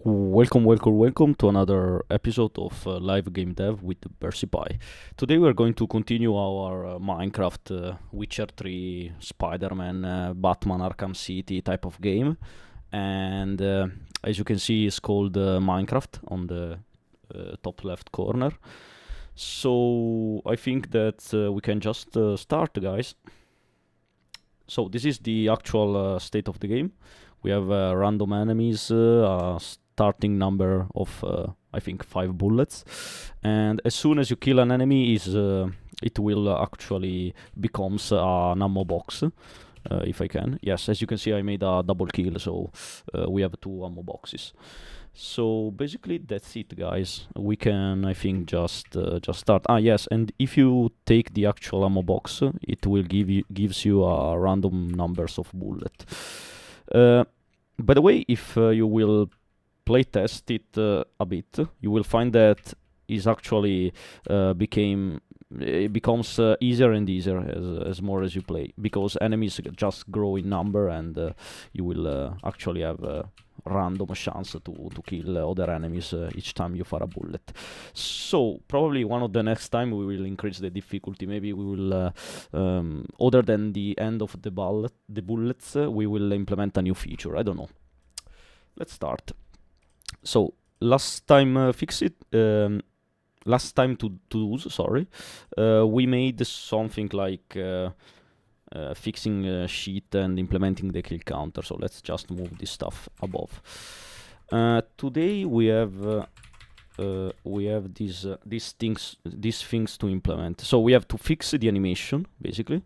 Welcome to another episode of Live Game Dev with bersipy. Today we are going to continue our Minecraft Witcher 3, Spider-Man, Batman Arkham City type of game. And as you can see, it's called Minecraft on the top left corner. So I think that we can just start, guys. So this is the actual state of the game. We have random enemies, starting number of I think 5 bullets, and as soon as you kill an enemy, it will actually becomes an ammo box. If I can, yes, as you can see, I made a double kill, so we have 2 ammo boxes. So basically that's it, guys. We can, I think, just start. Yes, and if you take the actual ammo box, it will gives you a random numbers of bullet. By the way, if you will playtest it a bit, you will find that is actually it becomes easier and easier as more as you play, because enemies just grow in number, and you will actually have a random chance to kill other enemies each time you fire a bullet. So probably one of the next time we will increase the difficulty. Maybe we will other than the end of the bullets, we will implement a new feature. I don't know. Let's start. So last time we made something like fixing sheet and implementing the kill counter. So let's just move this stuff above. Today we have these things to implement. So we have to fix the animation, basically,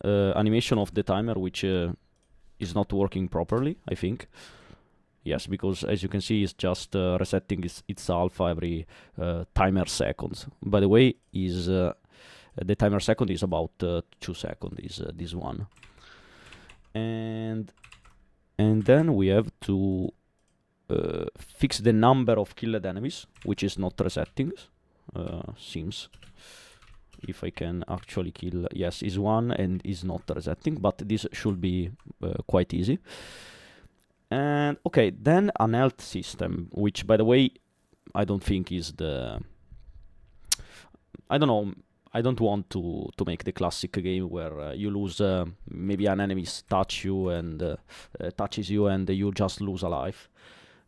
animation of the timer, which is not working properly, I think. Yes, because as you can see, it's just resetting its alpha every timer seconds. By the way, the timer second is about 2 seconds, is this one. And then we have to fix the number of killed enemies, which is not resetting, seems. If I can actually kill, yes, is 1 and is not resetting, but this should be quite easy. And okay, then an health system, which, by the way, I don't think is the... I don't know, I don't want to make the classic game where you lose, maybe an enemy touches you and you just lose a life.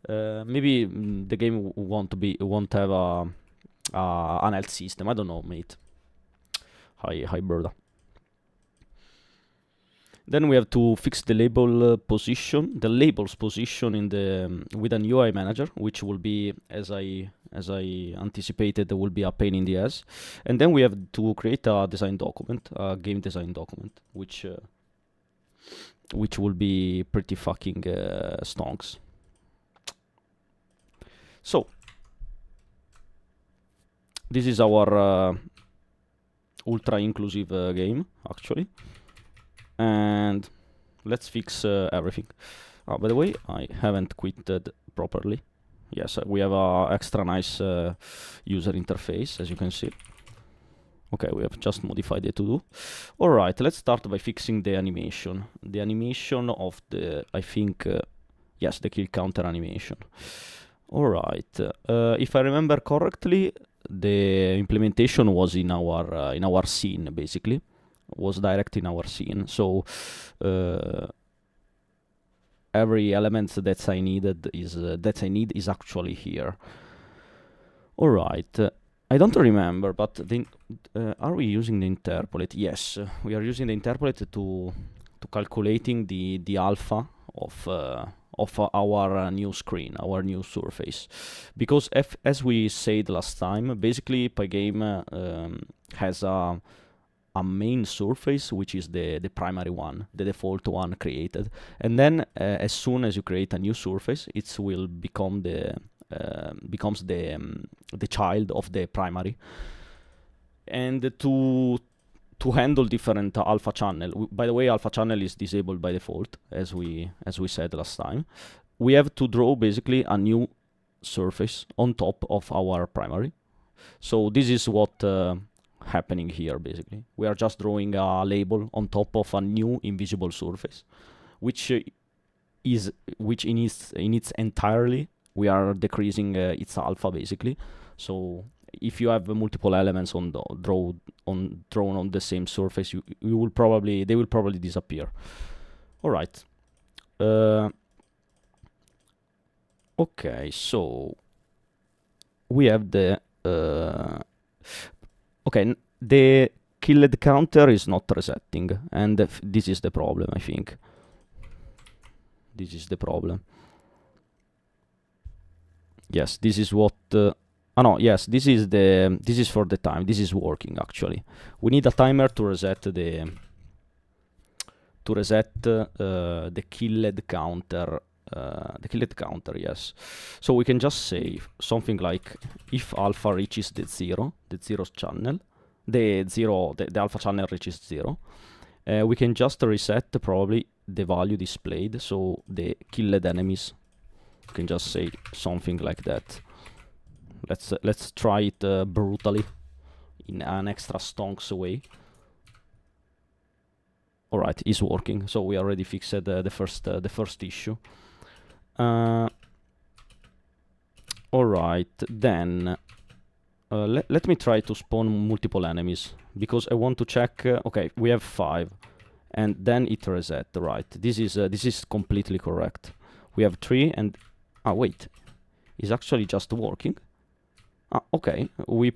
Maybe the game won't have an health system. I don't know, mate. Hi, Berda. Then we have to fix the labels position in the with an UI manager, which will be, as I anticipated, will be a pain in the ass. And then we have to create a design document, a game design document, which will be pretty fucking stonks. So this is our ultra inclusive game, actually. And let's fix everything. By the way, I haven't quitted properly. Yes, we have a extra nice user interface, as you can see. Okay, we have just modified the to-do. Alright, let's start by fixing the animation. The animation of the, I think, yes, the kill counter animation. Alright, if I remember correctly, the implementation was in our scene, basically. Was direct in our scene, so every element that I need is actually here. All right, I don't remember, but are we using the interpolate? Yes, we are using the interpolate to calculating the alpha of our new screen, our new surface, because as we said last time, basically Pygame has a main surface, which is the primary one, the default one created, and then as soon as you create a new surface, it will become becomes the child of the primary. And to handle different alpha channel, by the way, alpha channel is disabled by default, as we said last time. We have to draw basically a new surface on top of our primary. So this is what happening here. Basically, we are just drawing a label on top of a new invisible surface, which in its entirely we are decreasing its alpha basically. So if you have multiple elements on the drawn on the same surface, they will probably disappear. All right. Okay, so we have the okay, the killed counter is not resetting, and this is the problem, I think. This is the problem. Yes, this is what no, yes, this is for the time. This is working actually. We need a timer to reset the killed counter. The killed counter, yes. So we can just say something like if alpha reaches the zero channel, the alpha channel reaches 0, we can just reset probably the value displayed, so the killed enemies. You can just say something like that. Let's try it brutally in an extra stonks way. All right, it's working. So we already fixed the first issue. All right, then let me try to spawn multiple enemies because I want to check. Okay, we have 5, and then it reset. Right, this is completely correct. We have 3, and wait, it's actually just working. Okay, we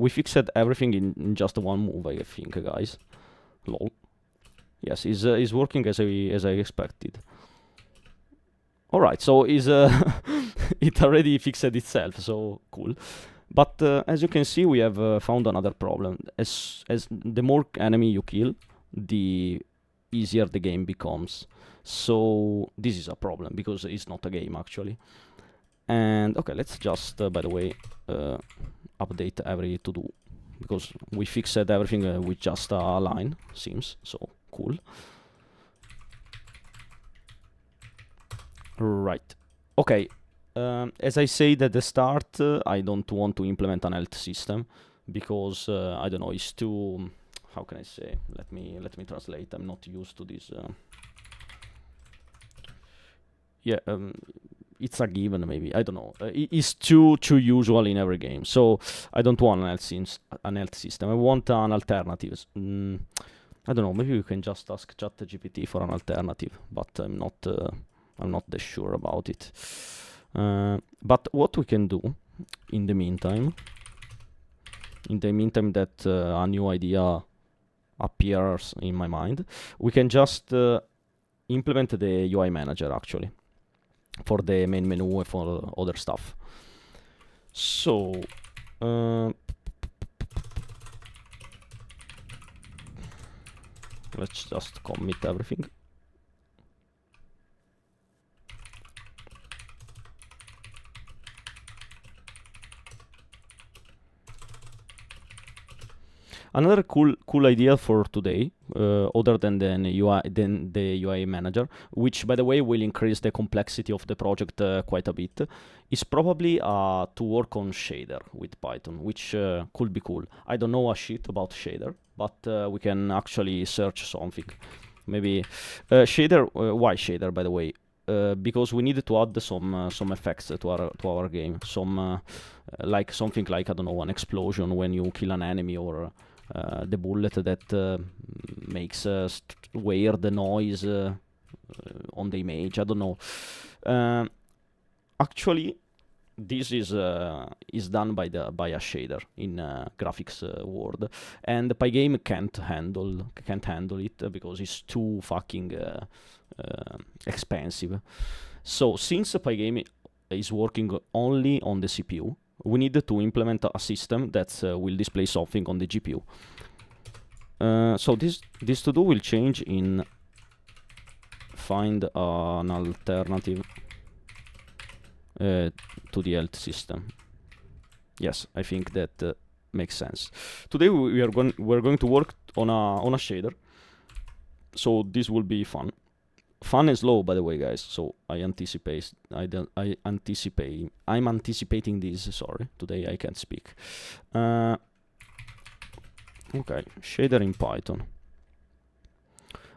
fixed everything in just one move, I think, guys. Lol. Yes, is working as I expected. All right, so it already fixed itself, so cool. But as you can see, we have found another problem. As the more enemy you kill, the easier the game becomes. So this is a problem because it's not a game actually. And okay, let's just by the way update every to do because we fixed everything with just a line, seems so cool. Right. Okay. As I said at the start, I don't want to implement an health system because I don't know, it's too. How can I say? Let me translate. I'm not used to this. Yeah. It's a given, maybe. I don't know. It's too usual in every game, so I don't want an health system. I want an alternative. I don't know. Maybe we can just ask ChatGPT for an alternative, but I'm not that sure about it. But what we can do in the meantime that a new idea appears in my mind, we can just implement the UI manager actually for the main menu and for other stuff. So let's just commit everything. Another cool idea for today, other than the UI manager, which by the way will increase the complexity of the project quite a bit, is probably to work on shader with Python, which could be cool. I don't know a shit about shader, but we can actually search something. Maybe shader. Why shader, by the way? Because we need to add some effects to our game. Some like something like, I don't know, an explosion when you kill an enemy, or the bullet that makes weird noise on the image. I don't know. Actually, this is done by a shader in graphics world, and Pygame can't handle it because it's too fucking expensive. So since Pygame is working only on the CPU, we need to implement a system that will display something on the GPU. So this to do will change in find an alternative to the health system. Yes, I think that makes sense. Today we're going to work on a shader, so this will be fun. Fun and slow, by the way, guys. So I'm anticipating this. Sorry, today I can't speak. Okay, shader in Python.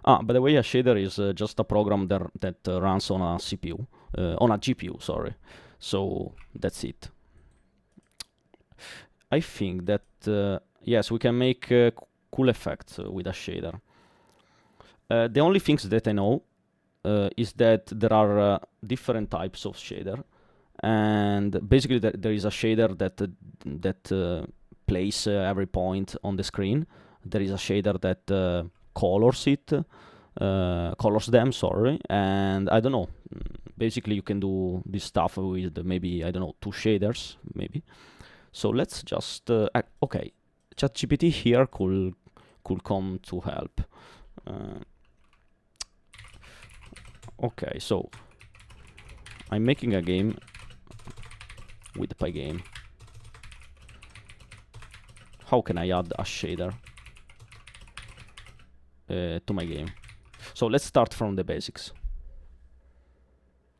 By the way, a shader is just a program that runs on a CPU. on a GPU, sorry. So that's it. I think that yes, we can make cool effects with a shader. The only things that I know is that there are different types of shader, and basically there is a shader that plays every point on the screen. There is a shader that colors them, sorry, and I don't know. Basically, you can do this stuff with maybe, I don't know, 2 shaders, maybe. So let's just okay, ChatGPT here could come to help. Okay, so I'm making a game with Pygame. How can I add a shader to my game? So let's start from the basics.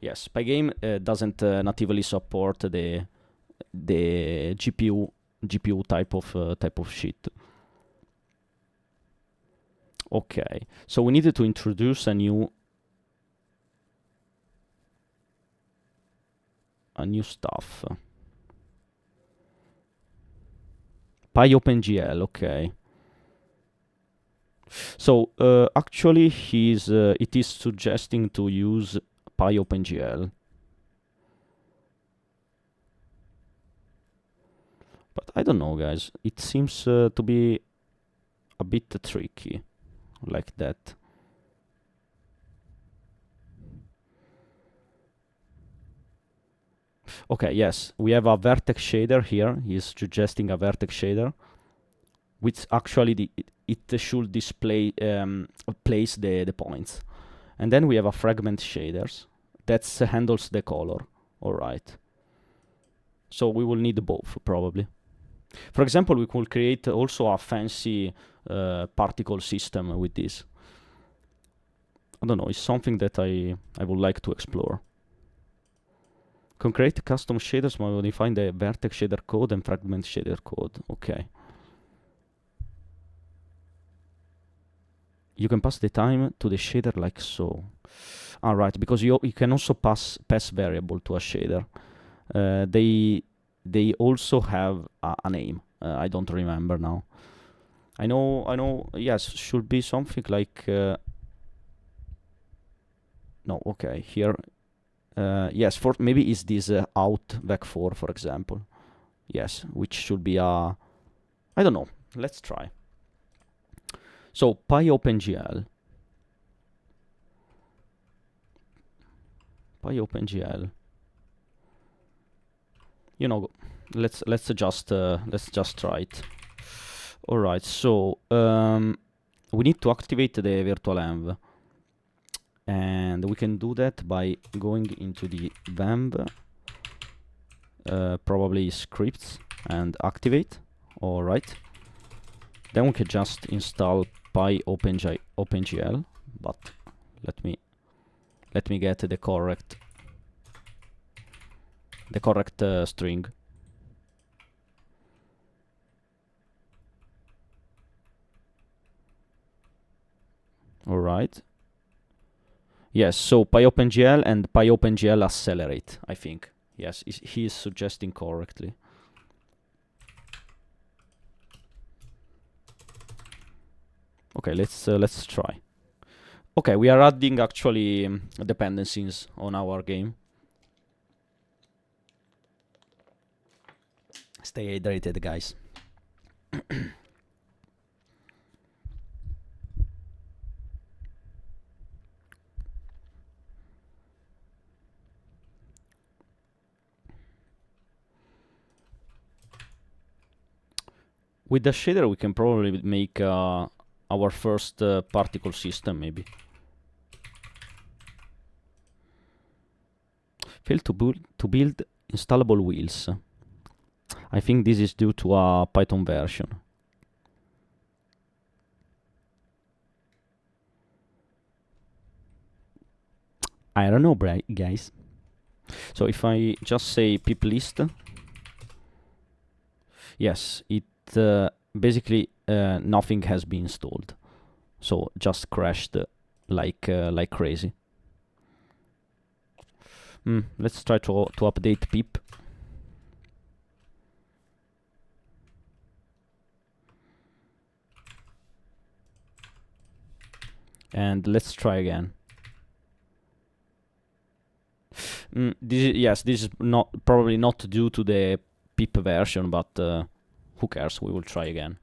Yes, Pygame doesn't natively support the GPU type of shit. Okay, so we needed to introduce a new stuff. PyOpenGL, okay. So actually, it is suggesting to use PyOpenGL, but I don't know, guys. It seems to be a bit tricky, like that. Okay, yes, we have a vertex shader here. He's suggesting a vertex shader, which actually it should display place the points. And then we have a fragment shaders that handles the color. All right. So we will need both probably. For example, we could create also a fancy particle system with this. I don't know. It's something that I would like to explore. Can create custom shaders by modifying the vertex shader code and fragment shader code. Okay. You can pass the time to the shader like so. Alright, because you can also pass variable to a shader. They also have a name. I don't remember now. I know. Yes, should be something like. No, okay. Here, yes. For maybe is this out vec4, for example. Yes, which should be a. I don't know. Let's try. So PyOpenGL. You know, let's just try it. All right. So we need to activate the virtual env, and we can do that by going into the vemv, probably scripts, and activate. All right. Then we can just install PyOpenGL, but let me get the correct string. All right. Yes, so PyOpenGL and PyOpenGL accelerate, I think. Yes, he is suggesting correctly. Okay, let's try. Okay, we are adding actually dependencies on our game. Stay hydrated, guys. With the shader, we can probably make our first particle system, maybe. Failed to build installable wheels. I think this is due to a Python version. I don't know, guys. So if I just say pip list, yes, it basically nothing has been installed. So just crashed like crazy. Let's try to update pip. And let's try again. This is not probably not due to the pip version, but who cares? We will try again.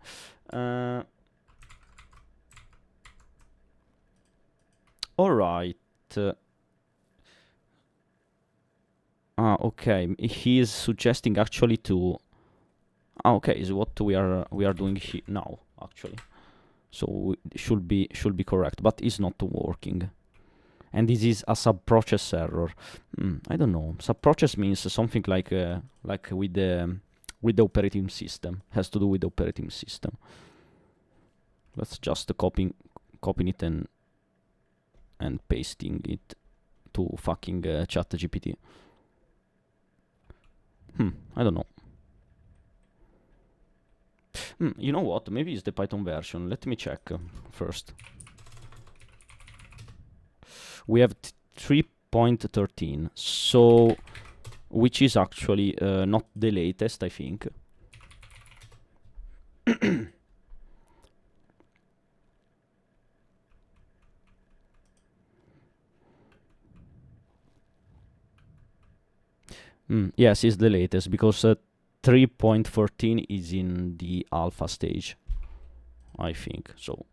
All right. Okay. He is suggesting actually to. Okay, is what we are doing now actually. So it should be correct, but it's not working. And this is a sub-process error. I don't know. Sub-process means something like with the operating system. Has to do with the operating system. Let's just copying it and pasting it to fucking ChatGPT. I don't know. You know what? Maybe it's the Python version. Let me check first. We have 3.13, so which is actually not the latest, I think. Yes, it's the latest because 3.14 is in the alpha stage, I think. So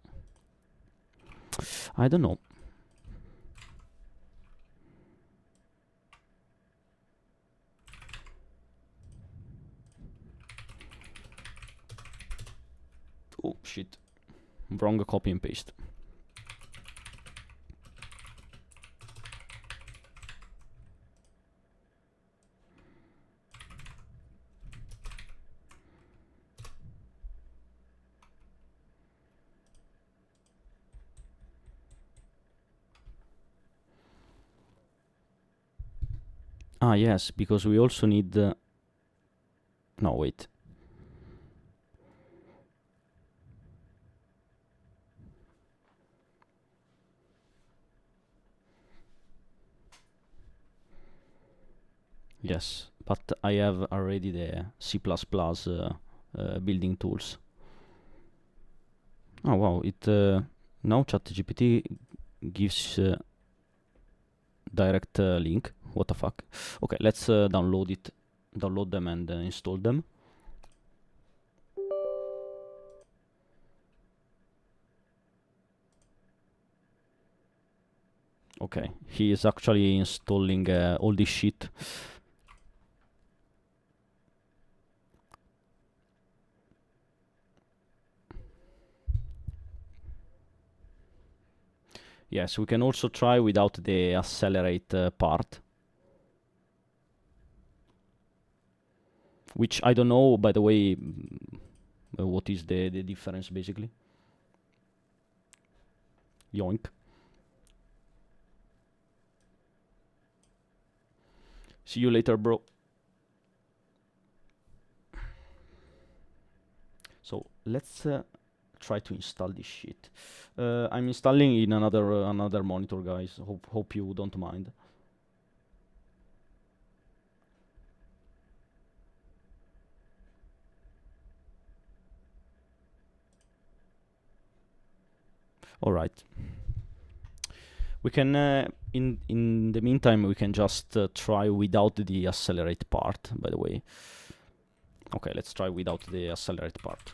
I don't know. Oh shit, wrong copy and paste. Yes, because we also need no, wait. Yes, but I have already the C++ building tools. Oh wow, it now ChatGPT gives direct link. What the fuck? Okay, let's download them and install them. Okay, he is actually installing all this shit. Yes, we can also try without the accelerate part. Which I don't know, by the way, what is the difference basically. Yoink. See you later, bro. So let's try to install this shit. I'm installing in another monitor, guys. Hope you don't mind. All right. We can in the meantime we can just try without the accelerate part. By the way. Okay, let's try without the accelerate part.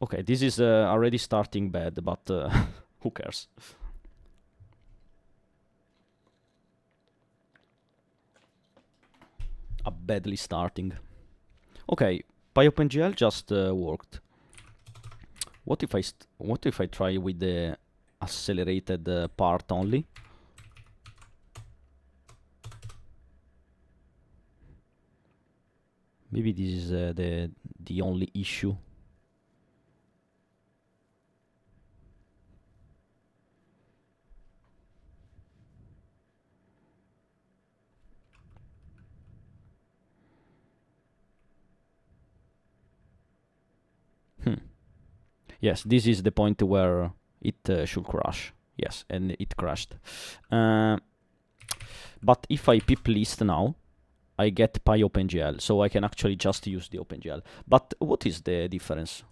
Okay, this is already starting bad, but who cares? Badly starting. Okay, PyOpenGL just worked. What if I try with the accelerated part only? Maybe this is the only issue. Yes, this is the point where it should crash. Yes, and it crashed. But if I pip list now, I get PyOpenGL, so I can actually just use the OpenGL. But what is the difference?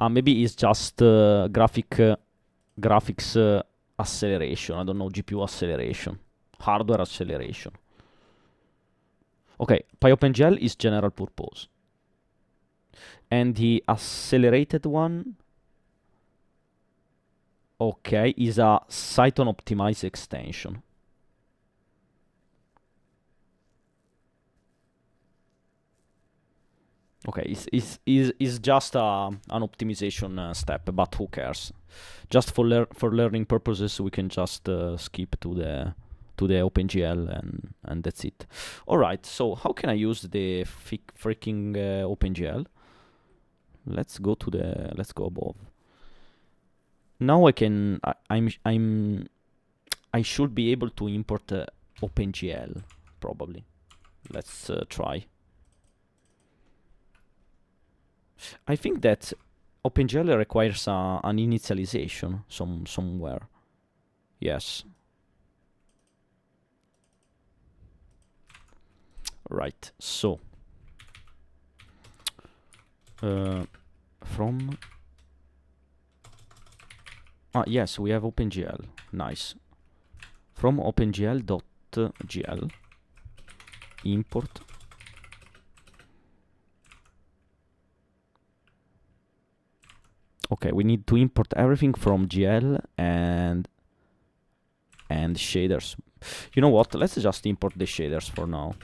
Maybe it's just graphics acceleration. I don't know, GPU acceleration, hardware acceleration. Okay, PyOpenGL is general purpose. And the accelerated one, okay, is a Cython optimized extension. Okay, it's just an optimization step, but who cares? Just for learning purposes, we can just skip to the OpenGL and that's it. All right. So how can I use the freaking OpenGL? Let's go above. Now I can. I should be able to import OpenGL probably. Let's try. I think that OpenGL requires an initialization somewhere. Yes. Right. So from yes, we have OpenGL. Nice. From OpenGL.gl import. Okay, we need to import everything from GL and shaders. You know what? Let's just import the shaders for now,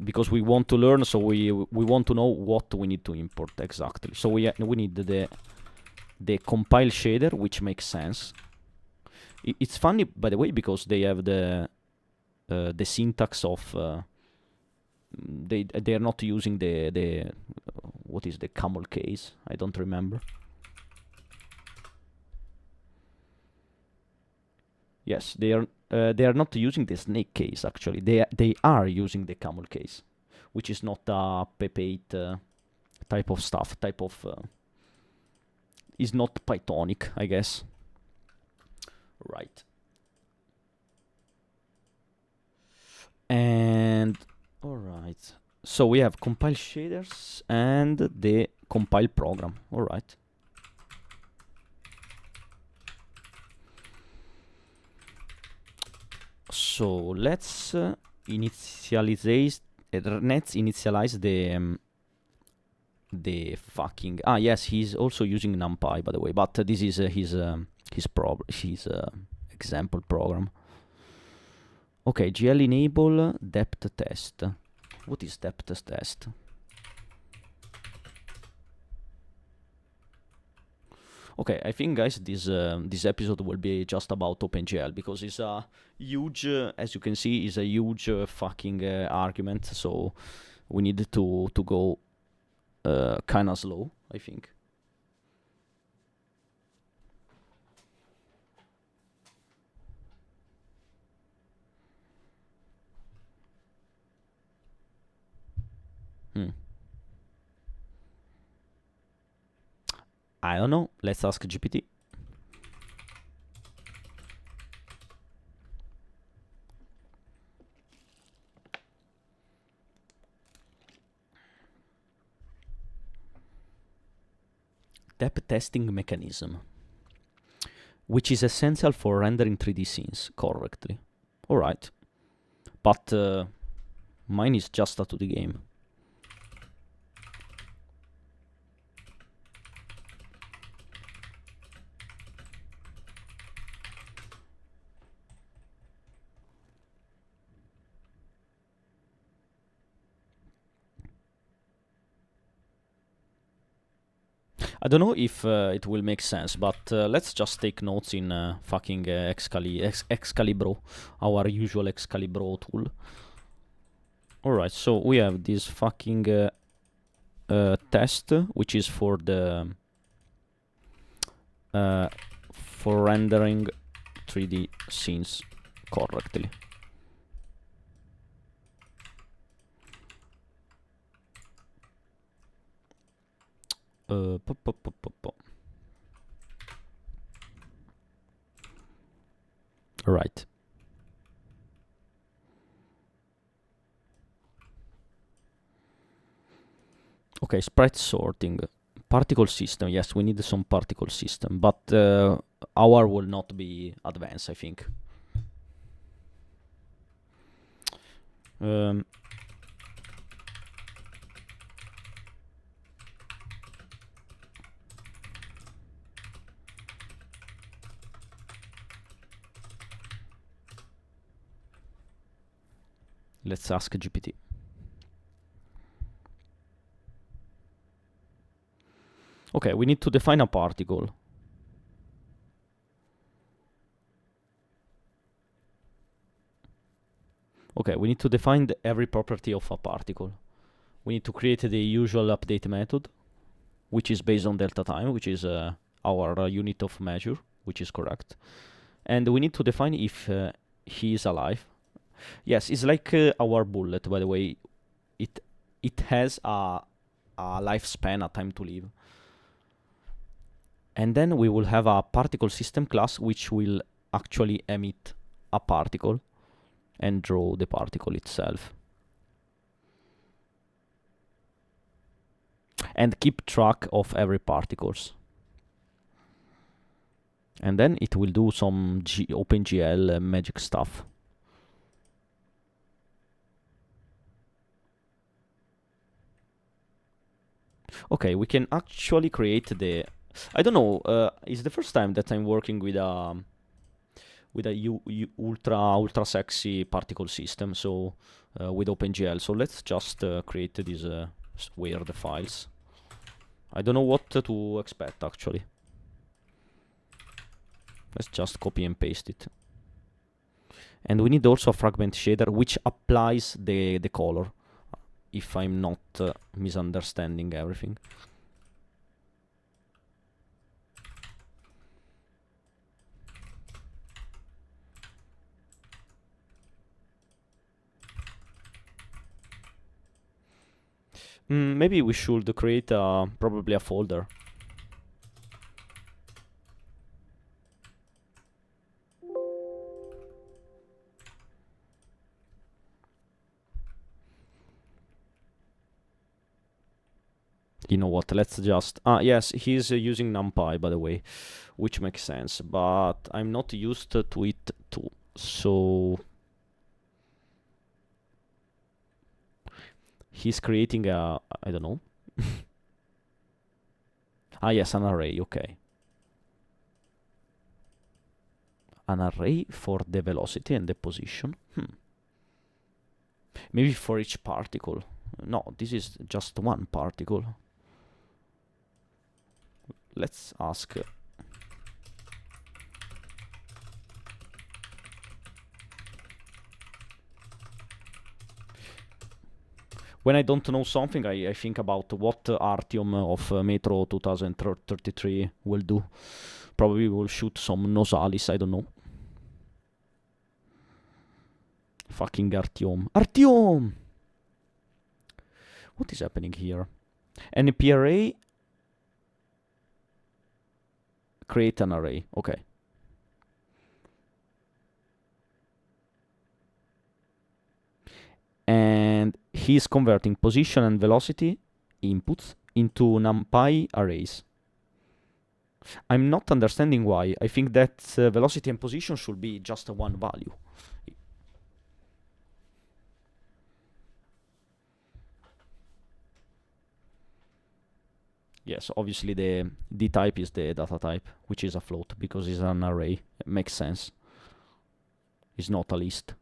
because we want to learn. So we want to know what we need to import exactly. So we need the compile shader, which makes sense. It's funny, by the way, because they have the syntax of they are not using the what is the camel case? I don't remember. Yes, they are not using the snake case. Actually, they are using the camel case, which is not a PEP8 type of stuff. Is not Pythonic, I guess. Right. And all right. So we have compile shaders and the compile program. All right. So let's initialize the fucking yes, he's also using NumPy, by the way, but this is his example program. Okay, GL enable depth test. What is depth test? Okay, I think, guys, this episode will be just about OpenGL, because it's a huge, as you can see, is a huge fucking argument. So we need to go kind of slow, I think. I don't know. Let's ask GPT. Depth testing mechanism, which is essential for rendering 3D scenes correctly. Alright. But mine is just a 2D game. I don't know if it will make sense, but let's just take notes in fucking Excalibro, our usual Excalibro tool. Alright, so we have this fucking test, which is for the for rendering 3D scenes correctly. Right. Okay, sprite sorting. Particle system. Yes, we need some particle system, but our will not be advanced, I think. Let's ask GPT. Okay, we need to define a particle. Okay, we need to define every property of a particle. We need to create the usual update method, which is based on delta time, which is our unit of measure, which is correct. And we need to define if he is alive. Yes, it's like our bullet, by the way. It has a lifespan, a time to live. And then we will have a particle system class, which will actually emit a particle and draw the particle itself. And keep track of every particles. And then it will do some OpenGL magic stuff. Okay, we can actually create the... I don't know, it's the first time that I'm working with a ultra sexy particle system, so with OpenGL. So let's just create these weird files. I don't know what to expect actually. Let's just copy and paste it. And we need also a fragment shader which applies the color, if I'm not misunderstanding everything. Maybe we should create probably a folder. You know what, let's just... yes, he's using NumPy, by the way, which makes sense, but I'm not used to it too, so... He's creating a... I don't know. Yes, an array, okay. An array for the velocity and the position. Maybe for each particle. No, this is just one particle. Let's ask... When I don't know something, I think about what Artyom of Metro 2033 will do. Probably will shoot some Nosalis, I don't know. Fucking Artyom. Artyom! What is happening here? NP array. Create an array. Okay. And he's converting position and velocity inputs into NumPy arrays. I'm not understanding why. I think that velocity and position should be just one value. Yes, obviously the D type is the data type, which is a float, because it's an array. It makes sense. It's not a list.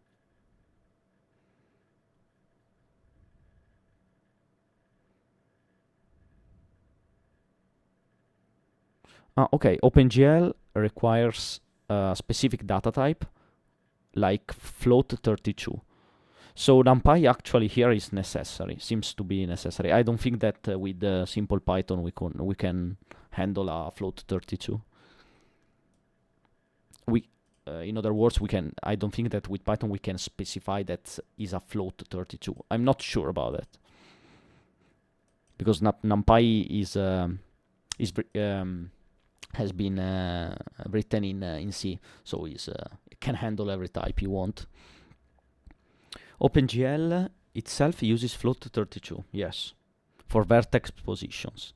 Okay, OpenGL requires a specific data type, like float32. So NumPy actually here is necessary, seems to be necessary. I don't think that with simple Python we can handle a float32. we in other words, we can. I don't think that with Python we can specify that is a float 32. I'm not sure about that because NumPy is has been written in C, so it can handle every type you want. OpenGL itself uses float 32. Yes, for vertex positions.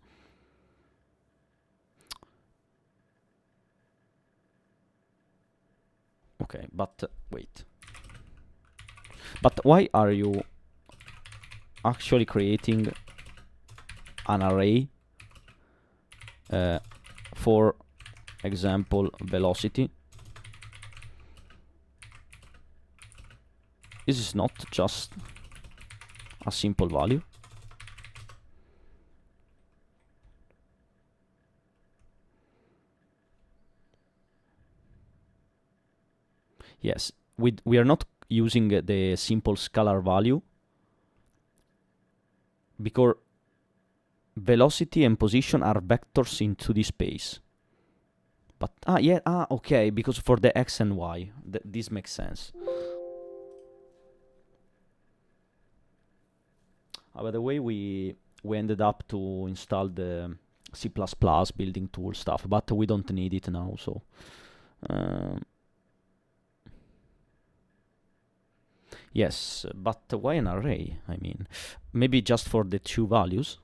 Okay, but wait. But why are you actually creating an array for example velocity? This is not just a simple value. Yes, we are not using the simple scalar value because velocity and position are vectors in 2D space. But okay, because for the x and y, this makes sense. By the way, we ended up to install the C++ building tool stuff, but we don't need it now. So yes, but why an array? I mean, maybe just for the two values.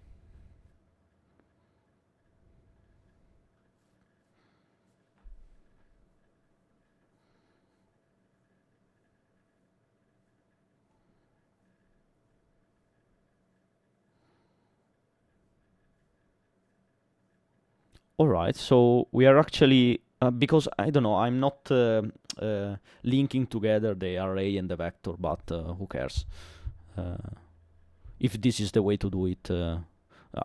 All right, so we are actually because I don't know, I'm not linking together the array and the vector, but who cares? If this is the way to do it,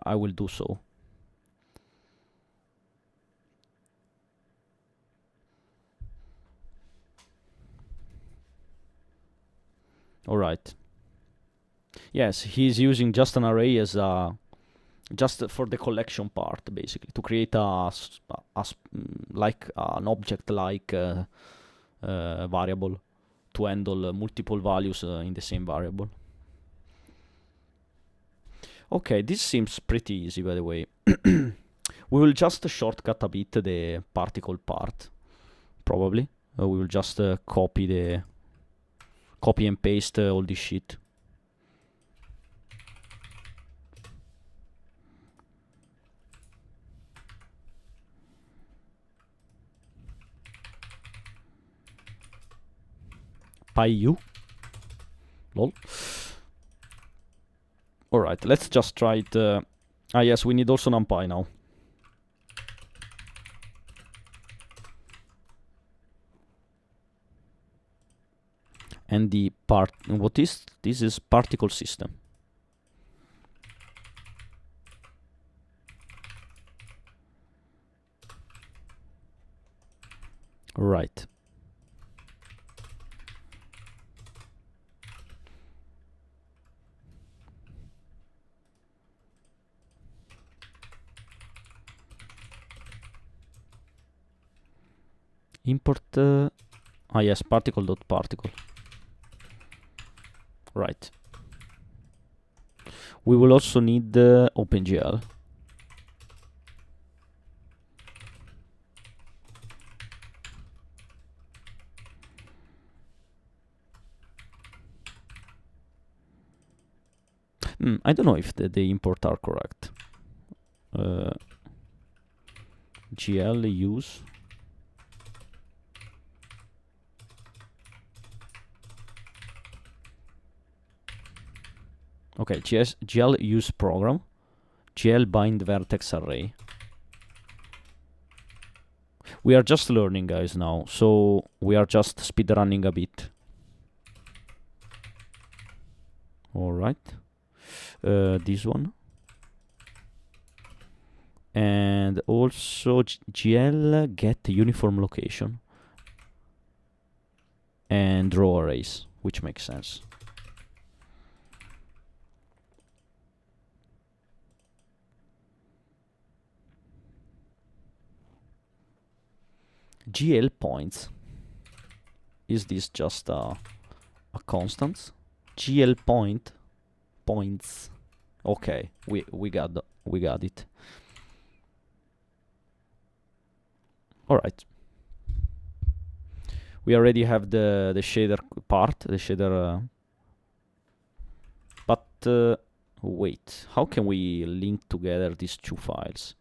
I will do so. All right. Yes, he's using just an array as a just for the collection part, basically, to create like an object like variable to handle multiple values in the same variable. Okay, this seems pretty easy, by the way. We will just shortcut a bit the particle part, probably. We will just copy and paste all this shit. PyU. Lol. Alright, let's just try it. Yes, we need also NumPy now. And the part, what is this? Is particle system. Right. Import. Yes, particle.particle. Right. We will also need OpenGL. I don't know if the import are correct. GL use. Okay, GL use program. GL bind vertex array. We are just learning, guys, now, so we are just speedrunning a bit. All right. This one. And also GL get uniform location and draw arrays, which makes sense. GL points. Is this just a constant? GL points. Okay, we got it. All right. We already have the shader part, the shader. But wait, how can we link together these two files?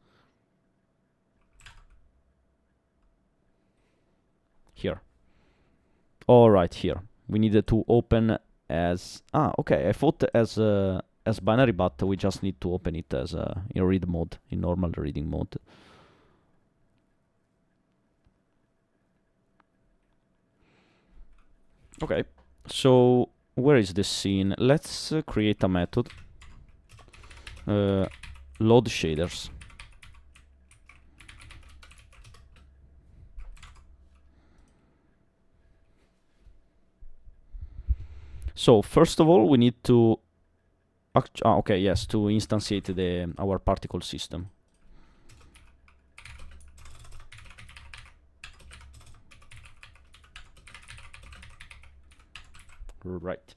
Here. All right, here. We needed to open as okay. I thought as binary, but we just need to open it as in read mode, in normal reading mode. Okay, so where is the scene? Let's create a method. Load shaders. So first of all, we need to okay, yes, to instantiate our particle system. Right.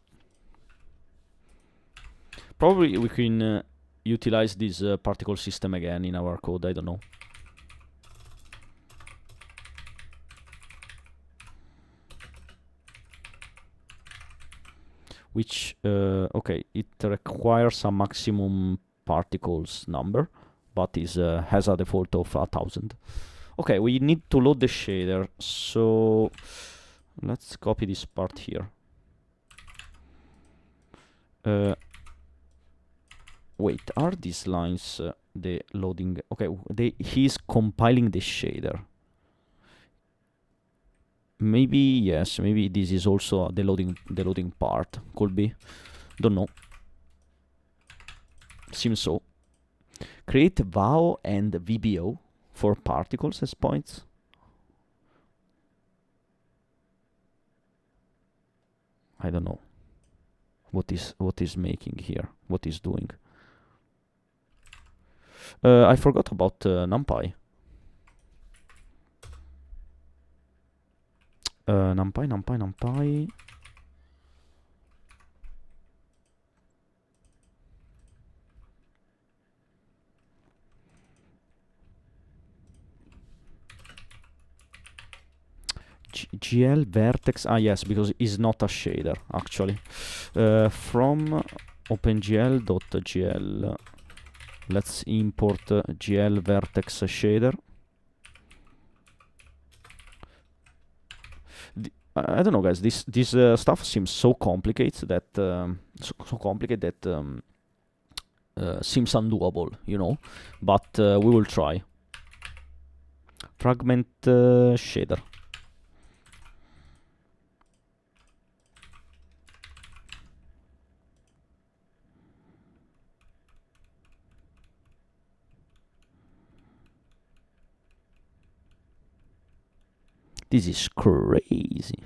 Probably we can utilize this particle system again in our code. I don't know. Which okay, it requires a maximum particles number, but has a default of 1,000. Okay, we need to load the shader, so let's copy this part here. Wait, are these lines the loading? Okay, he's compiling the shader. Maybe yes, maybe this is also the loading part. Could be, don't know. Seems so. Create VAO and VBO for particles as points. I don't know what is making here, what is doing. I forgot about NumPy. NumPy. GL vertex. Yes, because it's not a shader actually. From OpenGL.gl, let's import GL vertex shader. I don't know, guys. This stuff seems so complicated that seems undoable, you know. But we will try. Fragment shader. This is crazy.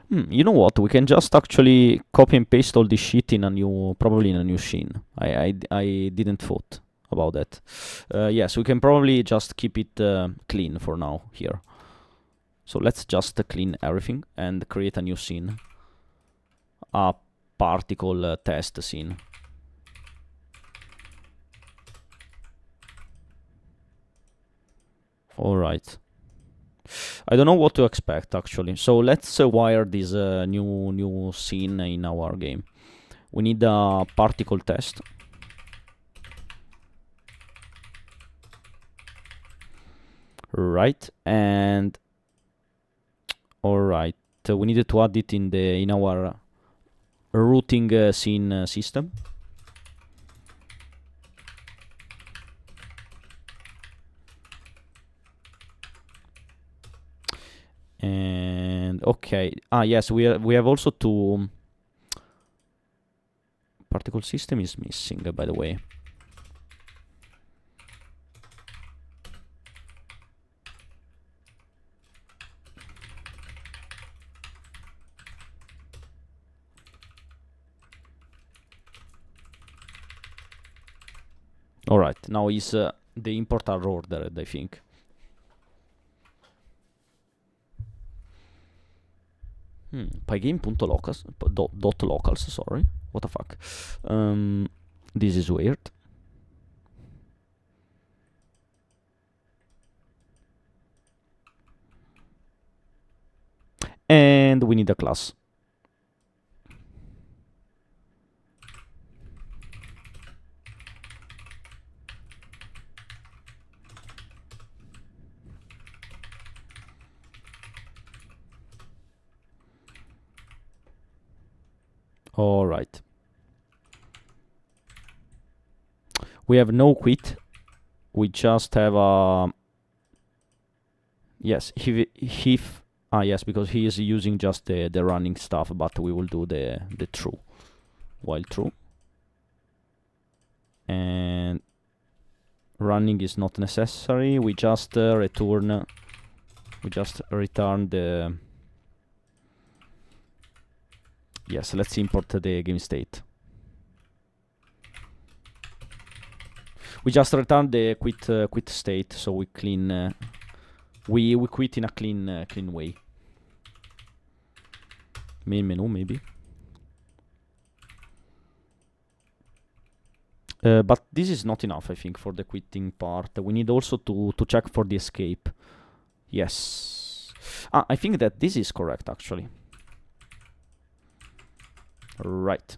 You know what? We can just actually copy and paste all this shit in a new, probably in a new scene. I didn't thought about that. Yes, we can probably just keep it clean for now here. So let's just clean everything and create a new scene. A particle test scene. All right. I don't know what to expect actually. So let's wire this new scene in our game. We need a particle test. Right, and all right, we needed to add it in our routing scene system. And okay, yes, we have also to particle system is missing, by the way. All right, now is the import are ordered, I think. Pygame.locals dot locals, sorry. What the fuck? This is weird. And we need a class. All right. We have no quit. We just have a... Yes, yes, because he is using just the running stuff, but we will do the true, while true. And running is not necessary. We just return the... Yes, let's import the game state. We just return the quit state, so we clean... we quit in a clean way. Main menu, maybe. But this is not enough, I think, for the quitting part. We need also to check for the escape. Yes. I think that this is correct, actually. Right.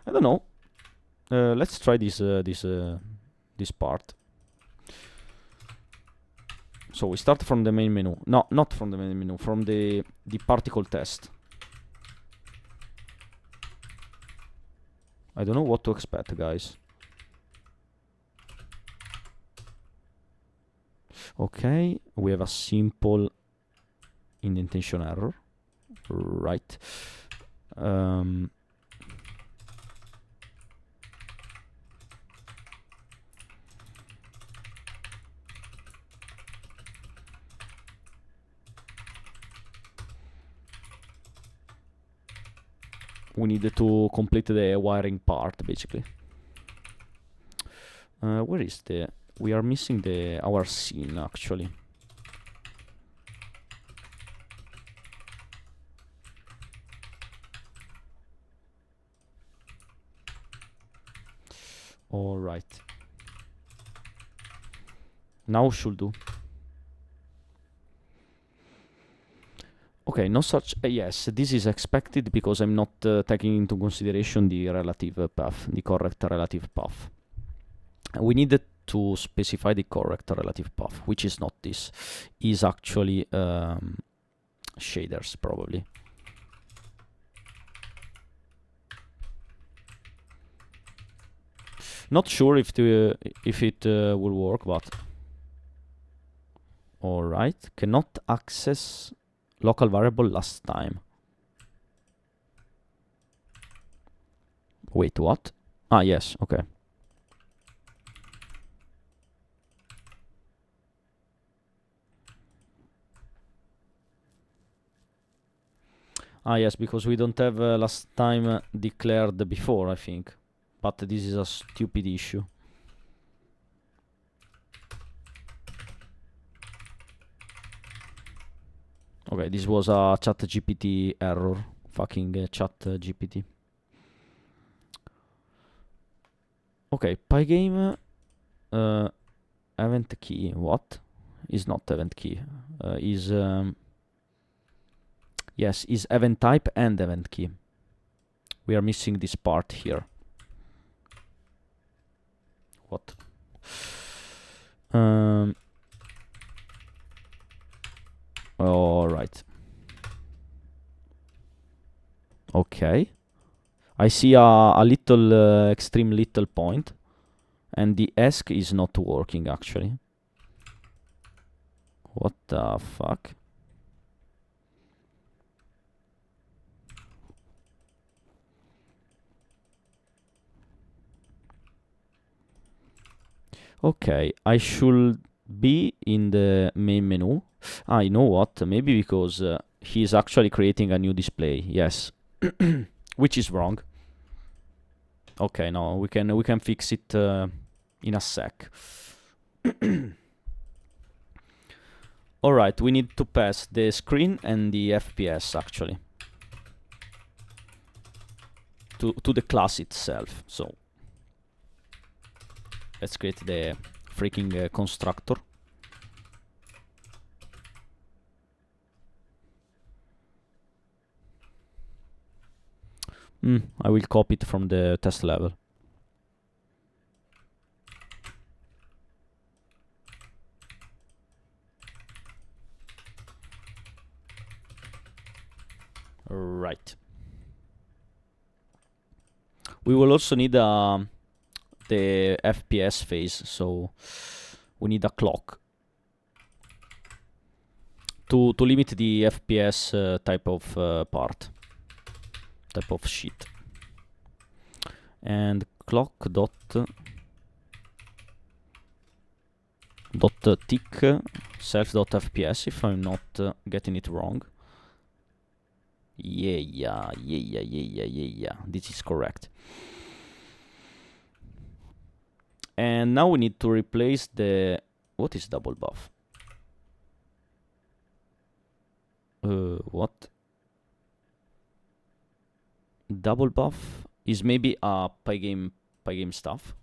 I don't know. Let's try this part. So we start from the main menu. No, not from the main menu. From the particle test. I don't know what to expect, guys. Okay, we have a simple indentation error. Right. We need to complete the wiring part, basically. Where is the... We are missing our scene, actually. All right. Now should do. Okay, no such... yes, this is expected because I'm not taking into consideration the relative path, the correct relative path. We needed to specify the correct relative path, which is not this. Is actually shaders, probably. Not sure if it will work, but... Alright, cannot access local variable last time. Wait, what? Ah, yes, okay. Ah, yes, because we don't have last time declared before, I think. But this is a stupid issue. Okay, this was a ChatGPT error. Fucking ChatGPT. Okay, Pygame event key. What? Is not event key. Is yes, is event type and event key. We are missing this part here. What? All right. Okay. I see a little extreme little point, and the ESC is not working actually. What the fuck? Okay, I should be in the main menu. Ah, you know what? Maybe because he's actually creating a new display. Yes, which is wrong. Okay, no, we can fix it in a sec. Alright, we need to pass the screen and the FPS actually to the class itself. So let's create the freaking constructor. I will copy it from the test level. Right. We will also need the FPS phase, so we need a clock to limit the FPS type of type of sheet. And clock dot tick self dot FPS, if I'm not getting it wrong. Yeah. This is correct. And now we need to replace the... What is double buff? What? Double buff is maybe a Pygame stuff.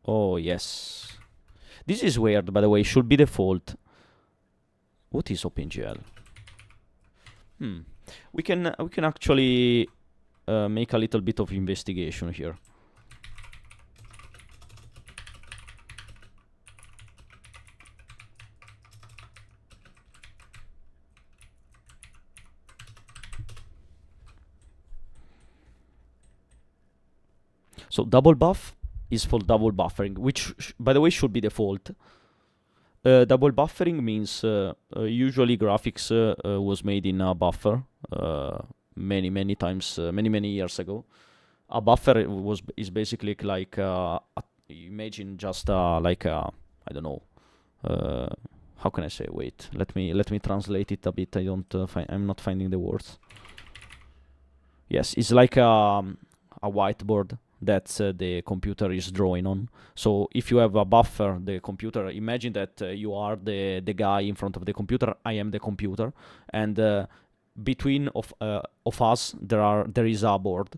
Oh, yes. This is weird, by the way. Should be default. What is OpenGL? We can actually make a little bit of investigation here. So double buff is for double buffering, which by the way should be default. Double buffering means usually graphics was made in a buffer many times, many years ago. A buffer is basically like imagine just like I don't know. How can I say? Wait, let me translate it a bit. I'm not finding the words. Yes, it's like a whiteboard that the computer is drawing on. So if you have a buffer, the computer, imagine that you are the guy in front of the computer, I am the computer, and between of us there is a board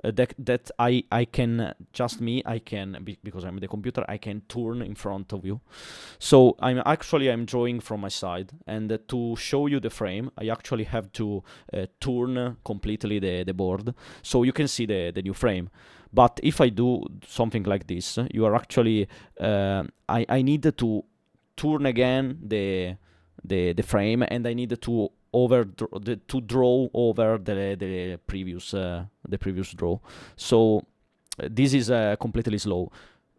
that I can, just me, I can, because I'm the computer, I can turn in front of you. So I'm drawing from my side, and to show you the frame I actually have to turn completely the board so you can see the new frame. But if I do something like this, you are actually I need to turn again the frame, and I need to draw over the previous draw. So this is completely slow.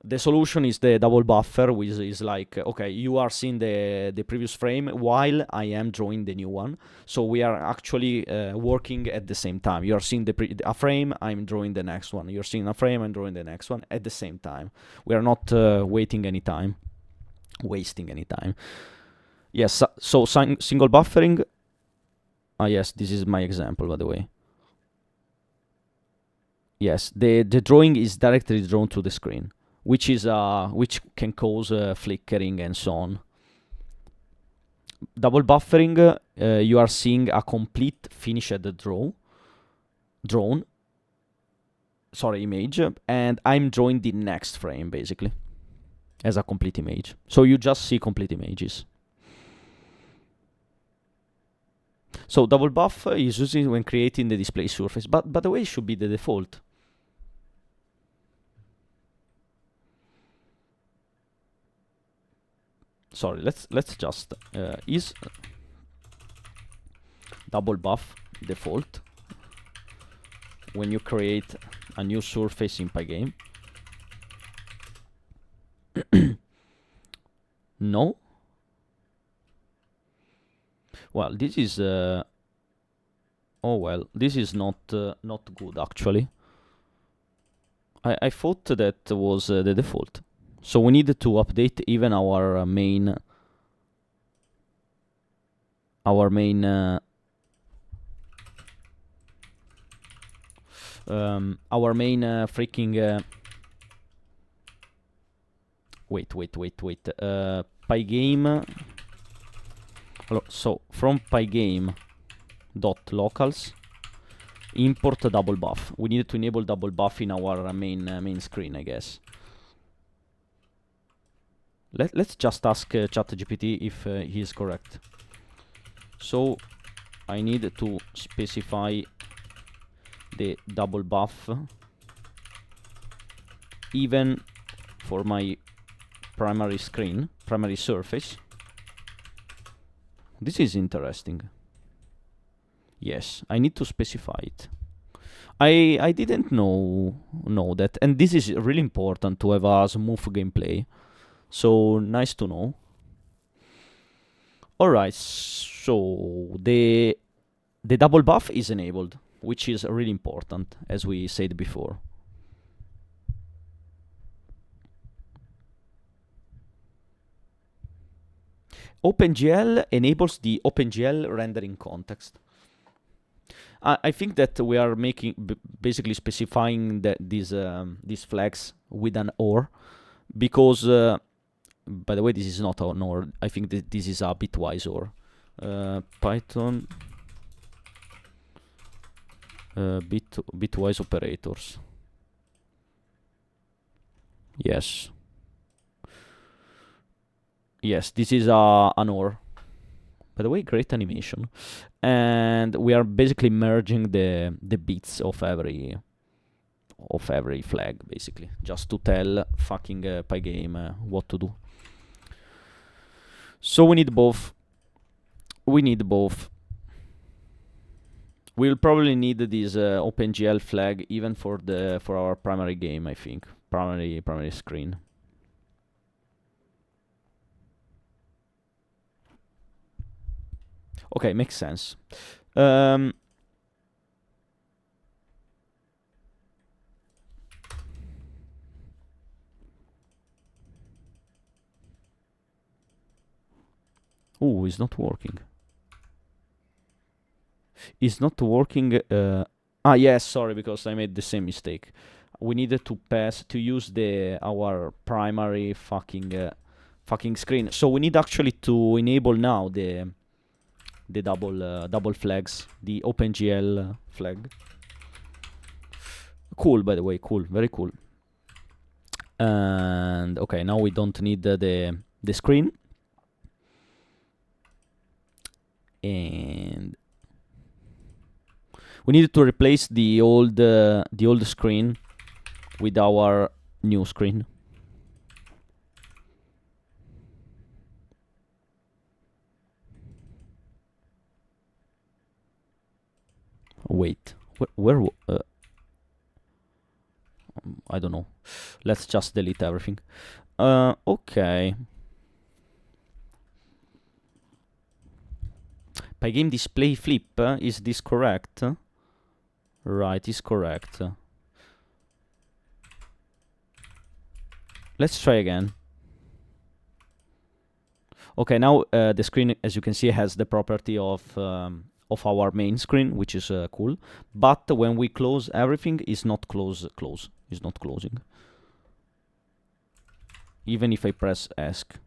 The solution is the double buffer, which is like, okay, you are seeing the previous frame while I am drawing the new one. So we are actually working at the same time. You are seeing a frame, I'm drawing the next one. You're seeing a frame, I'm drawing the next one at the same time. We are not wasting any time. Yes, so single buffering. Yes, this is my example, by the way. Yes, the drawing is directly drawn to the screen, which can cause flickering and so on. Double buffering, you are seeing a complete finished image, and I'm drawing the next frame basically as a complete image. So you just see complete images. So double buff is used when creating the display surface, but by the way, it should be the default. Sorry, let's just is double buff default when you create a new surface in Pygame. No. Well, this is oh well, this is not good actually. I thought that was the default. So we need to update even our main freaking wait. pygame. So from pygame dot locals import double buff. We need to enable double buff in our main screen, I guess. Let's just ask ChatGPT if he is correct. So I need to specify the double buff even for my primary screen, primary surface. This is interesting. Yes, I need to specify it. I didn't know that, and this is really important to have a smooth gameplay. So nice to know. Alright, so the double buff is enabled, which is really important, as we said before. OpenGL enables the OpenGL rendering context. I think that we are making basically specifying that these flags with an OR, because by the way, this is not an OR. I think that this is a bitwise OR. Python bitwise operators. Yes. Yes, this is an OR. By the way, great animation. And we are basically merging the bits of every flag, basically, just to tell fucking Pygame what to do. So we need both. We'll probably need this OpenGL flag even for our primary game, I think. Primary screen. Okay, makes sense. Oh, it's not working. It's not working. Yes, sorry, because I made the same mistake. We needed to use our primary fucking screen. So we need actually to enable now the double flags, the OpenGL flag. Cool, by the way, cool, very cool. And okay, now we don't need the screen. And we needed to replace the old screen with our new screen. Wait, where I don't know. Let's just delete everything. Okay. Pygame display flip, is this correct? Right, is correct. Let's try again. Okay, now the screen, as you can see, has the property of our main screen, which is cool. But when we close everything, it's not it's not closing. Even if I press ask.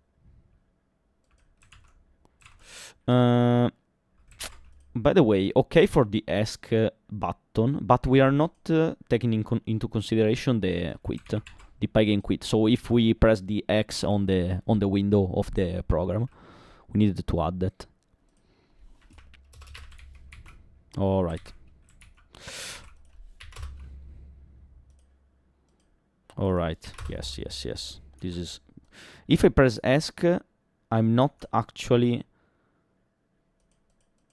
By the way, okay for the ask button, but we are not taking into consideration the quit, the Pygame quit. So if we press the X on the window of the program, we needed to add that. All right. All right. Yes. This is. If I press ask, I'm not actually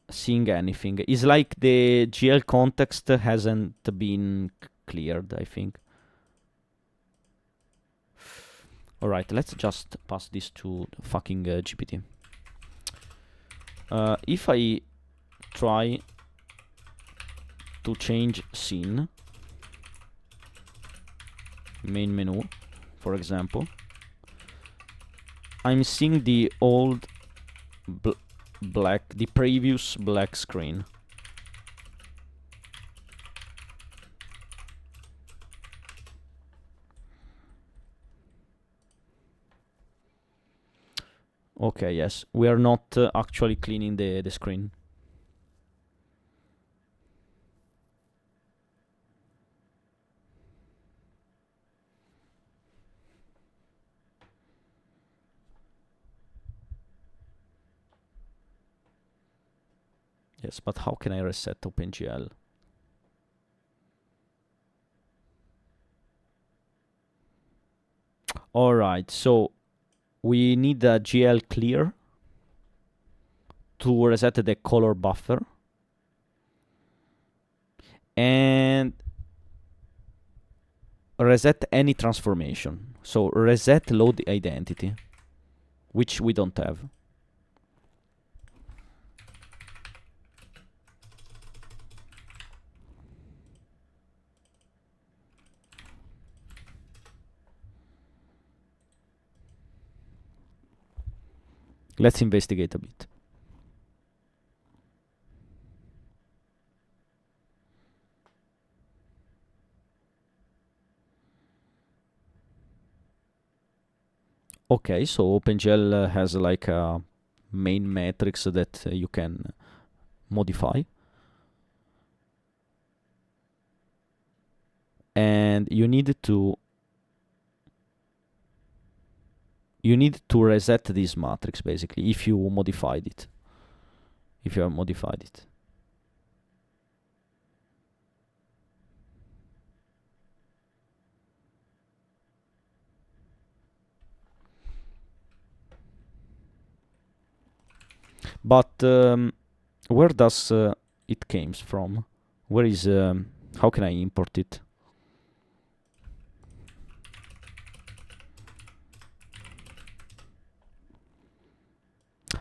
seeing anything. It's like the GL context hasn't been cleared, I think. Alright, let's just pass this to fucking GPT. If I try to change scene, main menu, for example, I'm seeing the old the previous black screen. Okay, yes, we are not actually cleaning the screen. Yes, but how can I reset OpenGL? Alright, so we need a GL clear to reset the color buffer. And reset any transformation. So reset load identity, which we don't have. Let's investigate a bit. Okay, so OpenGL has like a main matrix that you can modify. And you need to reset this matrix basically if you modified it. If you have modified it. But where does it came from? Where is how can I import it?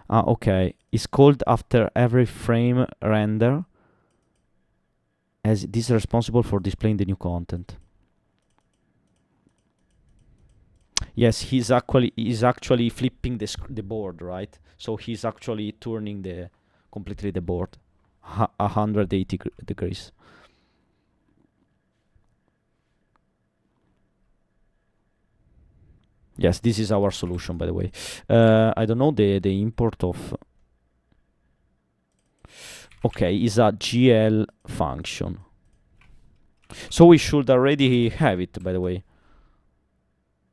Okay. It's called after every frame render, as it is responsible for displaying the new content. Yes, he's actually flipping the board, right? So he's actually turning completely the board 180 degrees. Yes, this is our solution, by the way. I don't know the import of. Okay, is a GL function. So we should already have it, by the way.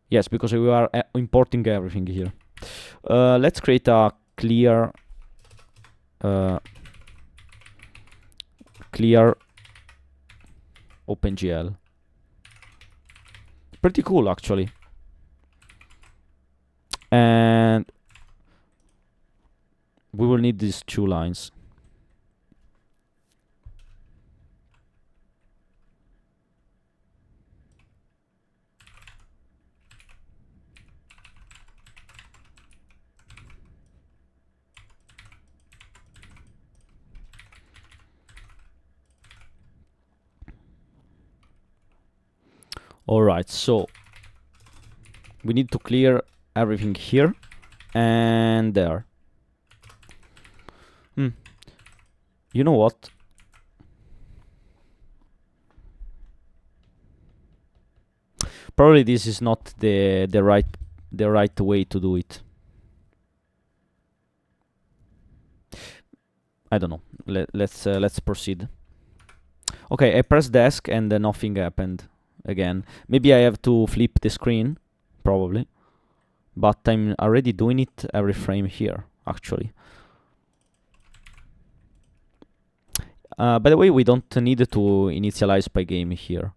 Yes, because we are importing everything here. Let's create a clear OpenGL. Pretty cool, actually. And we will need these 2 lines. Alright, so we need to clear everything here and there. You know what? Probably this is not the right way to do it. I don't know. Let's proceed. Okay, I pressed desk and then nothing happened again. Maybe I have to flip the screen, probably. But I'm already doing it every frame here, actually. By the way, we don't need to initialize Pygame here.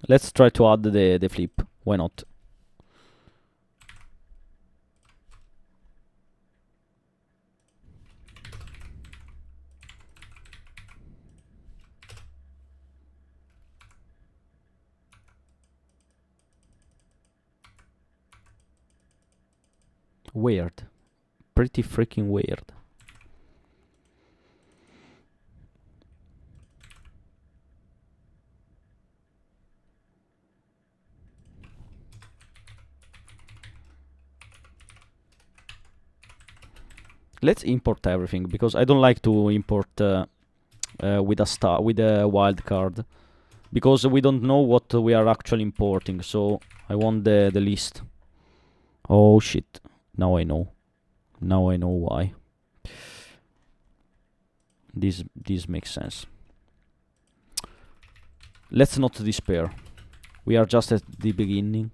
Let's try to add the flip. Why not? Weird. Pretty freaking weird. let's import everything, because I don't like to import with a wildcard, because we don't know what we are actually importing. So I want the list. Oh shit! Now I know. Now I know why. This makes sense. Let's not despair. We are just at the beginning.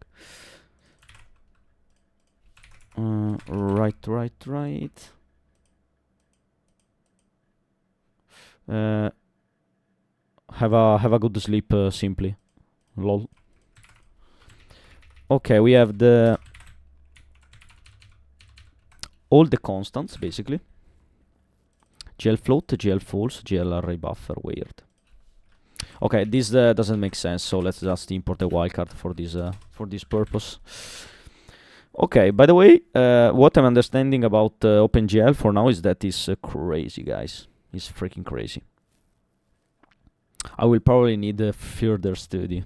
Right. Have a good sleep, simply. Lol. Okay, we have all the constants basically. GL float, GL false, GL array buffer. Weird. Okay, this doesn't make sense, so let's just import a wildcard for this purpose. Okay, by the way, what I'm understanding about OpenGL for now is that it's crazy, guys. It's freaking crazy. I will probably need a further study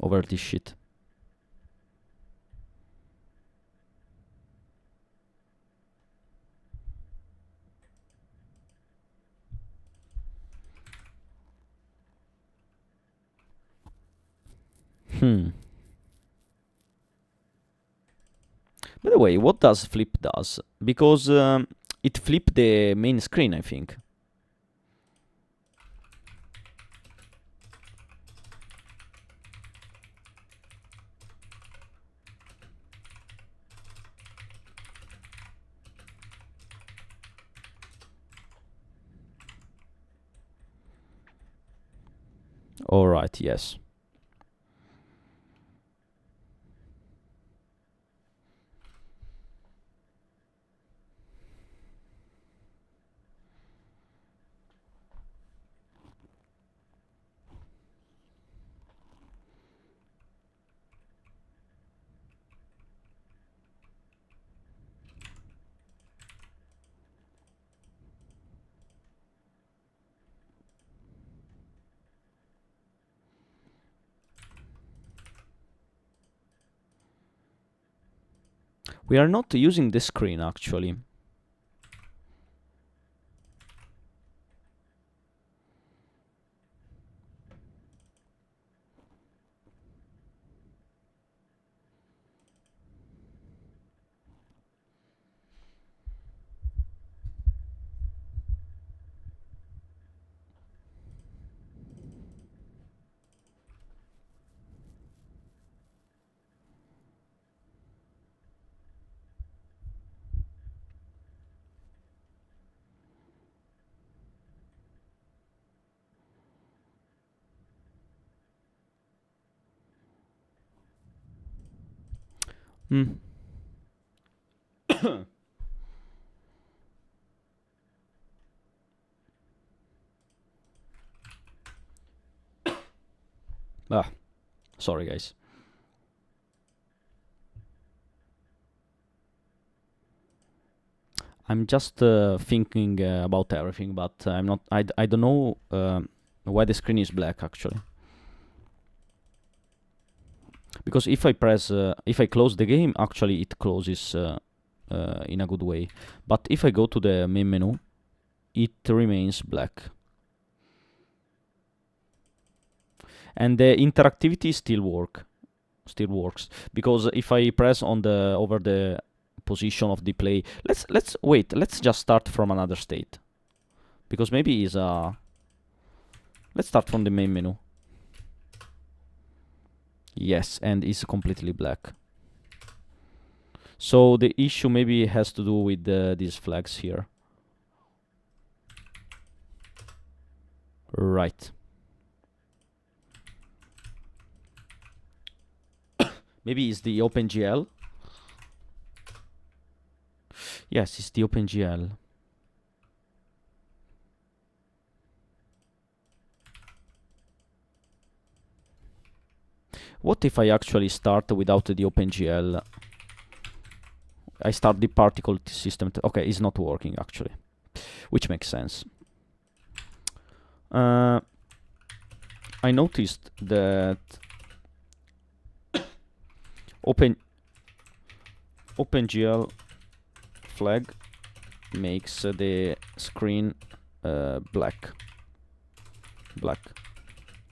over this shit. By the way, what does flip does? Because it flipped the main screen, I think. Alright, yes. We are not using the screen, actually. Sorry, guys. I'm just thinking about everything, but I'm not. I don't know why the screen is black, actually. Because if I close the game, actually it closes in a good way. But if I go to the main menu, it remains black. And the interactivity still works, because if I press on the over the position of the play, let's wait. Let's just start from another state, because maybe is let's start from the main menu. Yes, and it's completely black. So the issue maybe has to do with these flags here. Right. Maybe it's the OpenGL. Yes, it's the OpenGL. What if I actually start without the OpenGL? I start the particle system. Okay, it's not working actually, which makes sense. I noticed that OpenGL flag makes the screen black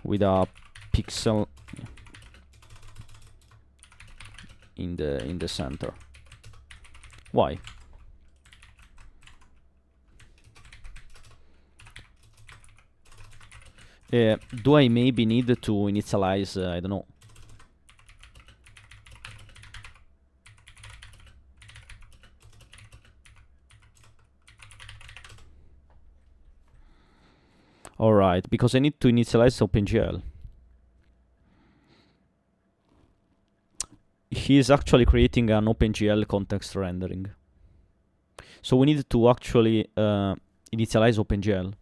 with a pixel in the center. Why? Do I maybe need to initialize, I don't know. Alright, because I need to initialize OpenGL. He is actually creating an OpenGL context rendering. So we need to actually initialize OpenGL.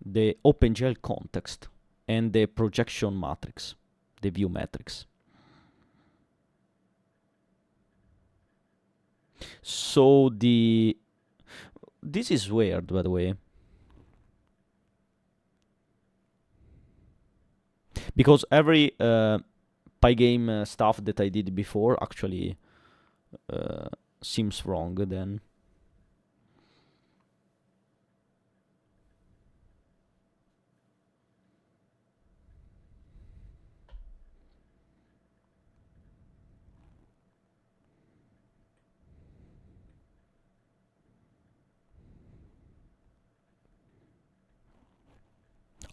The OpenGL context and the projection matrix, the view matrix. So this is weird, by the way, because every Pygame stuff that I did before actually seems wrong then.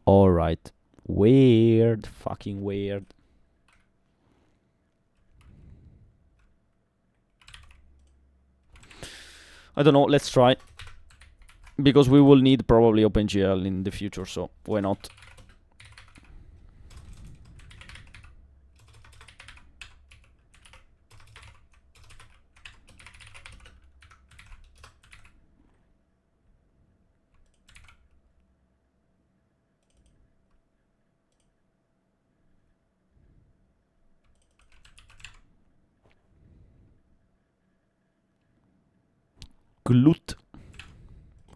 Alright. Weird. Fucking weird. I don't know, let's try. Because we will need probably OpenGL in the future, so why not? Glut.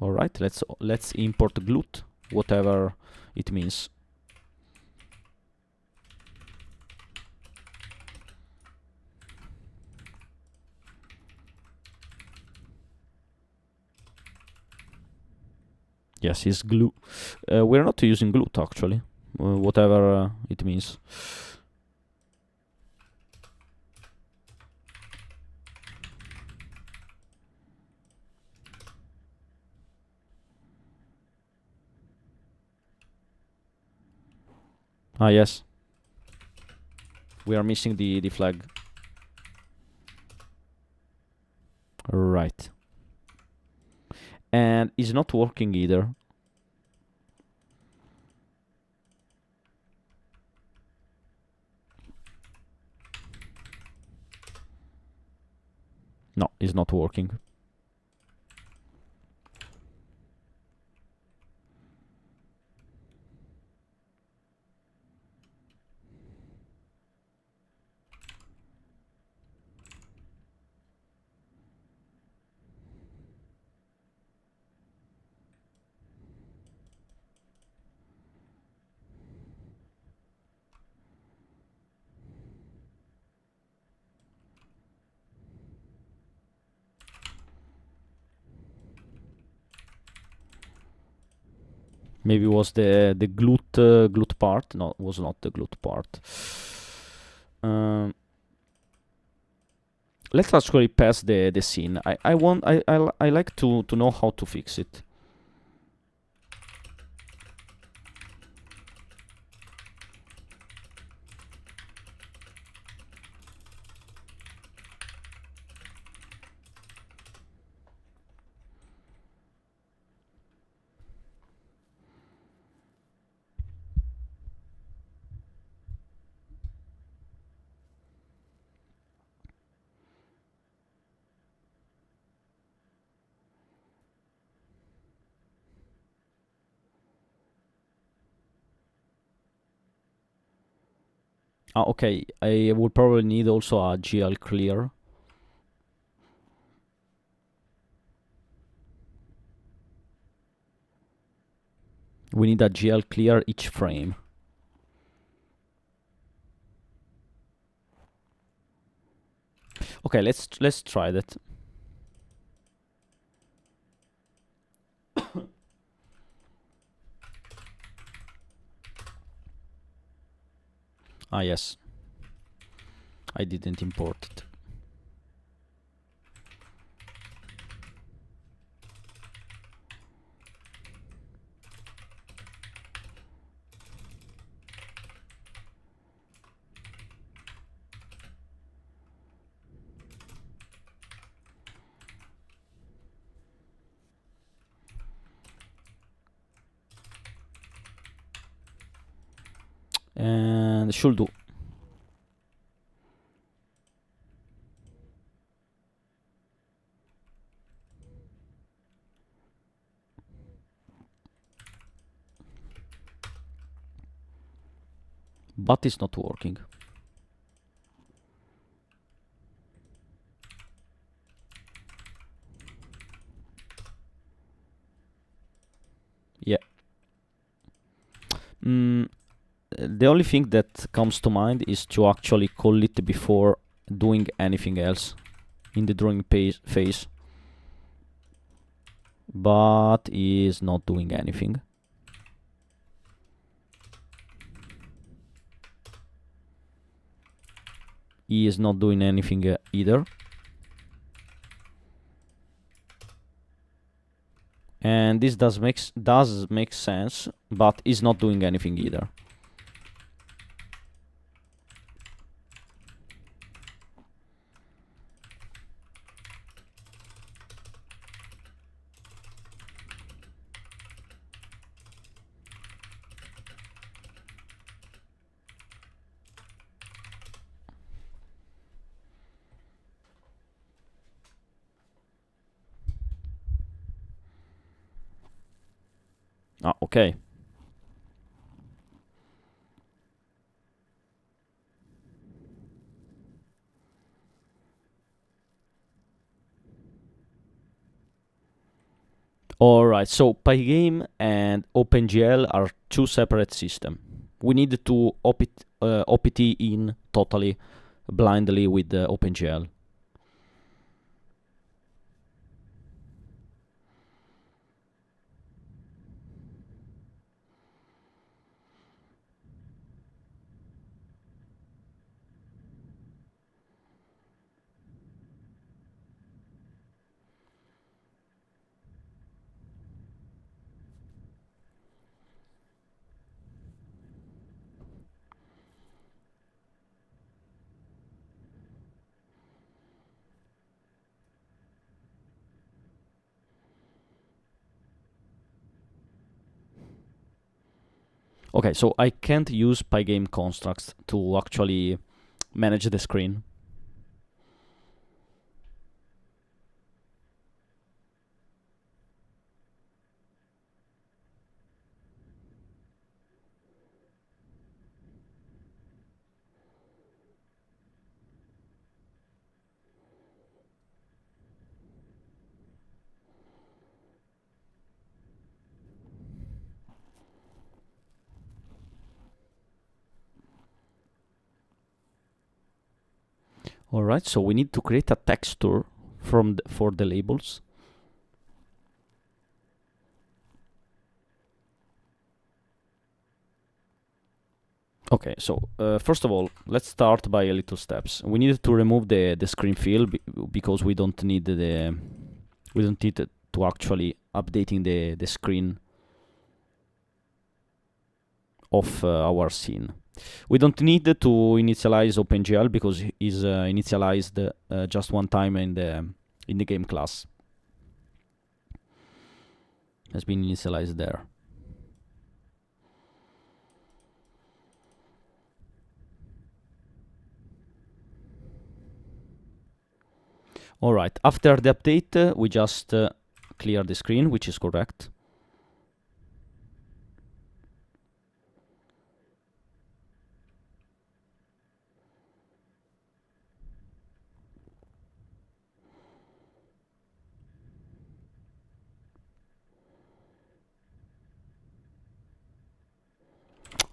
Alright, let's import glut, whatever it means. Yes, it's glue. We're not using glut actually, whatever it means. Ah, yes. We are missing the flag. Right. And it's not working either. No, it's not working. Maybe it was the glut part. No, it was not the glut part. Let's actually pass the scene. I like to know how to fix it. Ah, okay. I will probably need also a GL clear. We need a GL clear each frame. Okay, let's try that. Ah, yes. I didn't import it. And should do. But it's not working. Yeah. The only thing that comes to mind is to actually call it before doing anything else in the drawing phase. But is not doing anything. He is not doing anything either. And this does make sense, but is not doing anything either. Ah, okay. Alright, so Pygame and OpenGL are two separate systems. We need to OPT in totally blindly with OpenGL. Okay, so I can't use Pygame constructs to actually manage the screen. Alright, so we need to create a texture for the labels. Okay, so first of all, let's start by a little steps. We need to remove the screen fill because we don't need to actually updating the screen of our scene. We don't need to initialize OpenGL because it's initialized just one time in the game class. Has been initialized there. Alright, after the update, we just clear the screen, which is correct.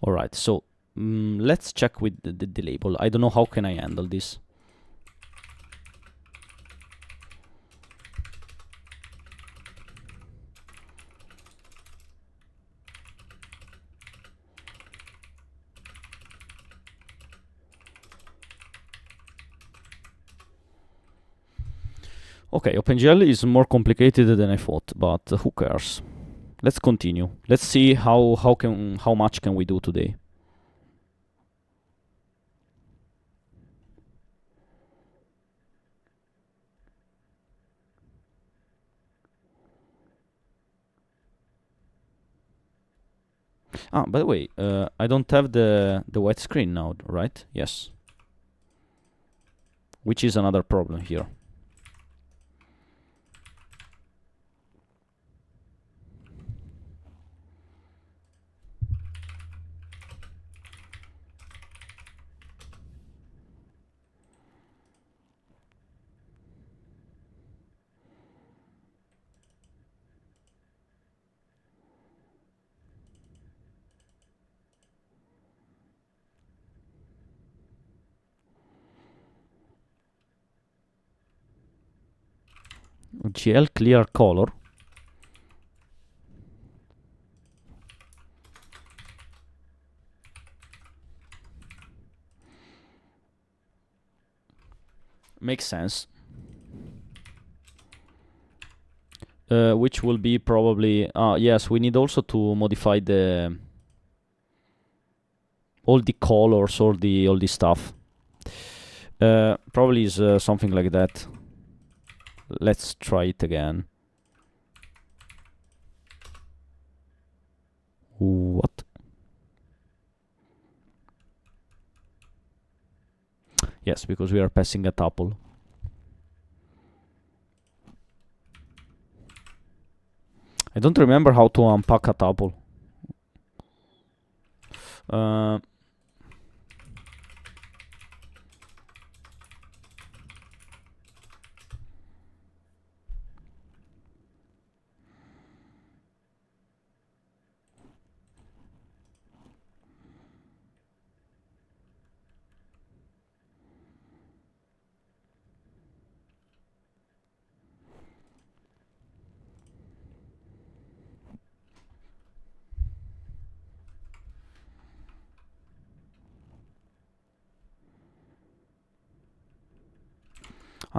Alright, so let's check with the label. I don't know how can I handle this. Okay, OpenGL is more complicated than I thought, but who cares? Let's continue. Let's see how much can we do today. Ah, by the way, I don't have the white screen now, right? Yes. Which is another problem here. GL clear color. Makes sense. Which will be probably... yes, we need also to modify the... all the colors, all the stuff. Probably is something like that. Let's try it again. What? Yes, because we are passing a tuple. I don't remember how to unpack a tuple.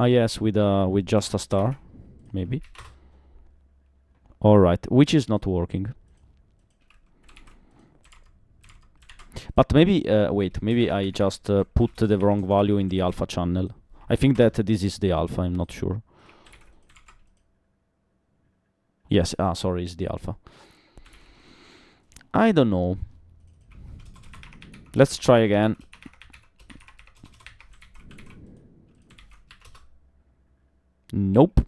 Yes, with just a star, maybe. All right, which is not working. But maybe wait, maybe I just put the wrong value in the alpha channel. I think that this is the alpha. I'm not sure. Yes. Sorry, it's the alpha. I don't know. Let's try again. Nope.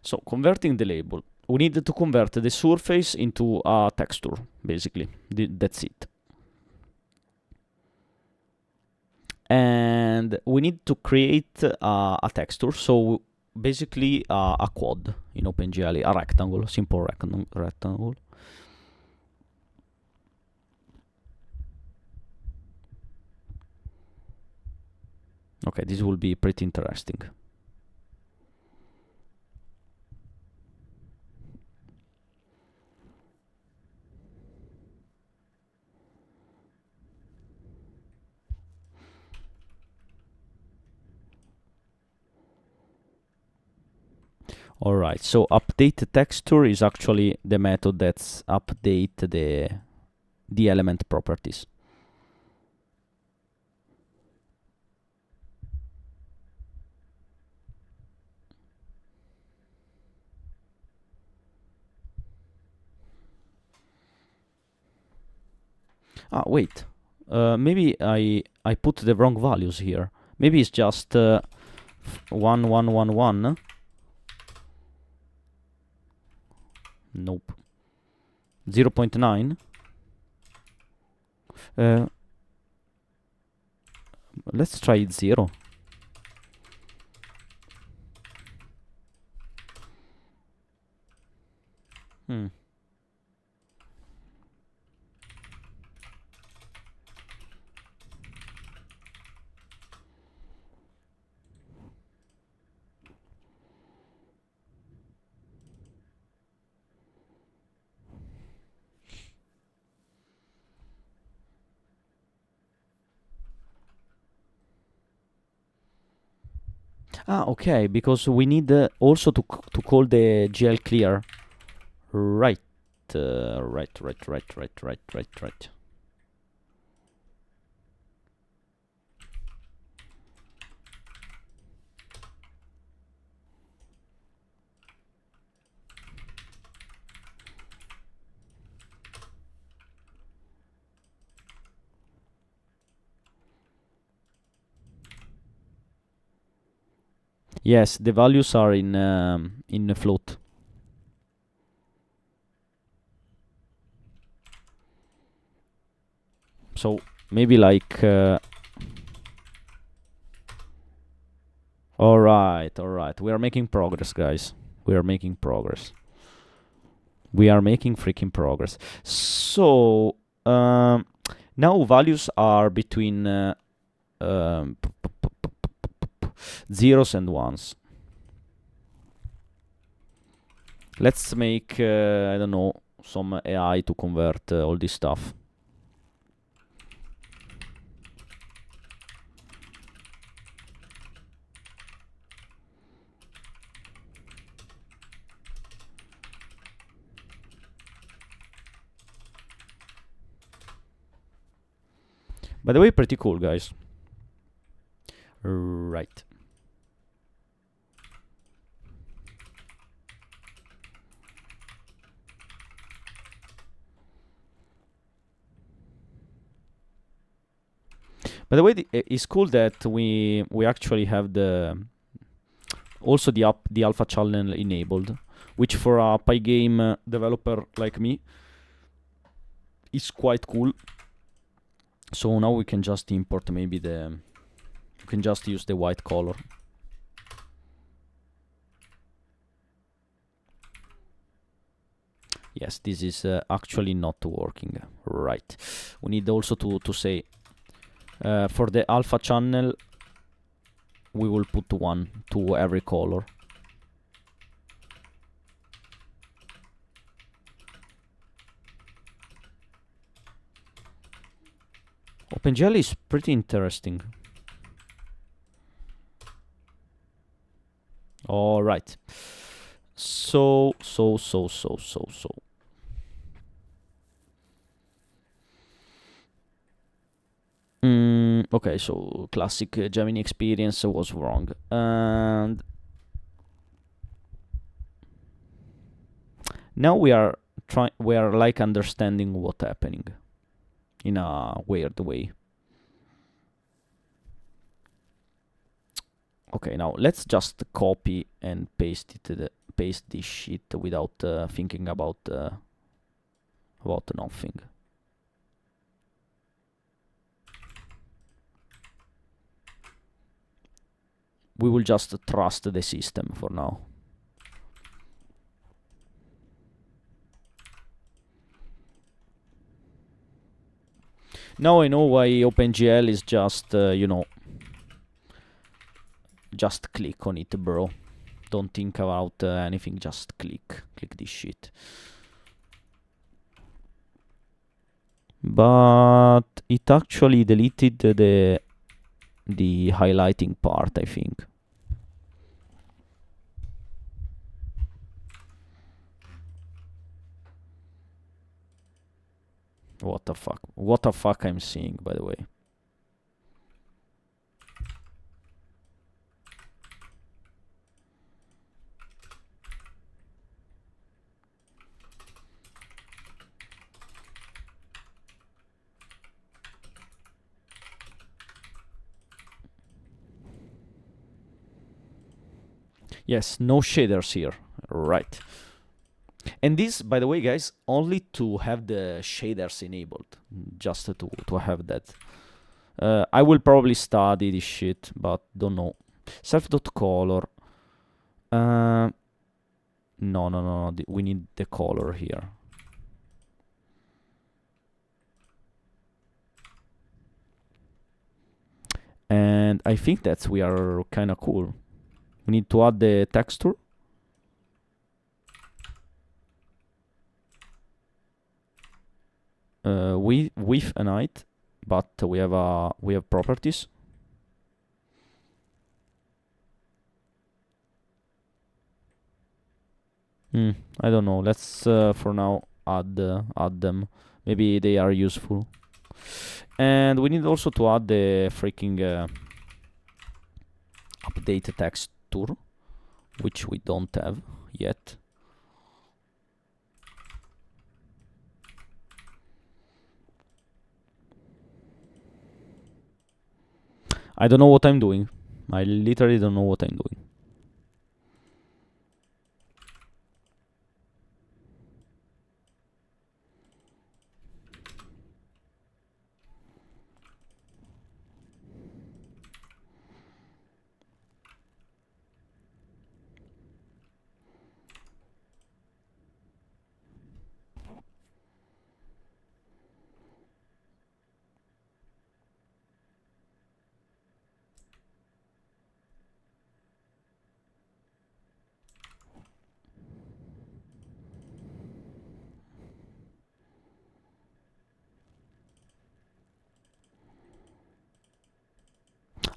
So converting the label, we need to convert the surface into a texture, basically. That's it. And we need to create a texture, so basically a quad in OpenGL, a rectangle, simple rectangle. Okay, this will be pretty interesting. Alright, so update texture is actually the method that's update the element properties. Wait. Maybe I put the wrong values here. Maybe it's just 1, 1, 1, 1. Nope. 0.9. Let's try it 0. Ah, okay, because we need also to call the GL clear. Right. Right. Yes, the values are in a float. So maybe like all right. We are making progress, guys. We are making progress. We are making freaking progress. So um, now values are between zeros and ones. Let's make I don't know, some AI to convert all this stuff. By the way, pretty cool, guys. Right. By the way, it's cool that we actually have the also the alpha channel enabled, which for a Pygame developer like me is quite cool. So now we can just import maybe you can just use the white color. Yes, this is actually not working. Right. We need also to say for the alpha channel we will put one to every color. OpenGL is pretty interesting. All right. So. Okay, so classic Gemini experience was wrong. And now we are like understanding what's happening in a weird way. Okay, now let's just copy and paste this shit without thinking about nothing. We will just trust the system for now. Now I know why OpenGL is just, just click on it, bro. Don't think about anything, just click this shit. But it actually deleted the highlighting part, I think. What the fuck? What the fuck I'm seeing, by the way. Yes, no shaders here. Right. And this, by the way, guys, only to have the shaders enabled. Just to have that. I will probably study this shit, but don't know. Self.color. No. We need the color here. And I think that we are kind of cool. We need to add the texture. Width and height, but we have properties. I don't know. Let's for now add them. Maybe they are useful. And we need also to add the freaking update texture, which we don't have yet. I don't know what I'm doing. I literally don't know what I'm doing.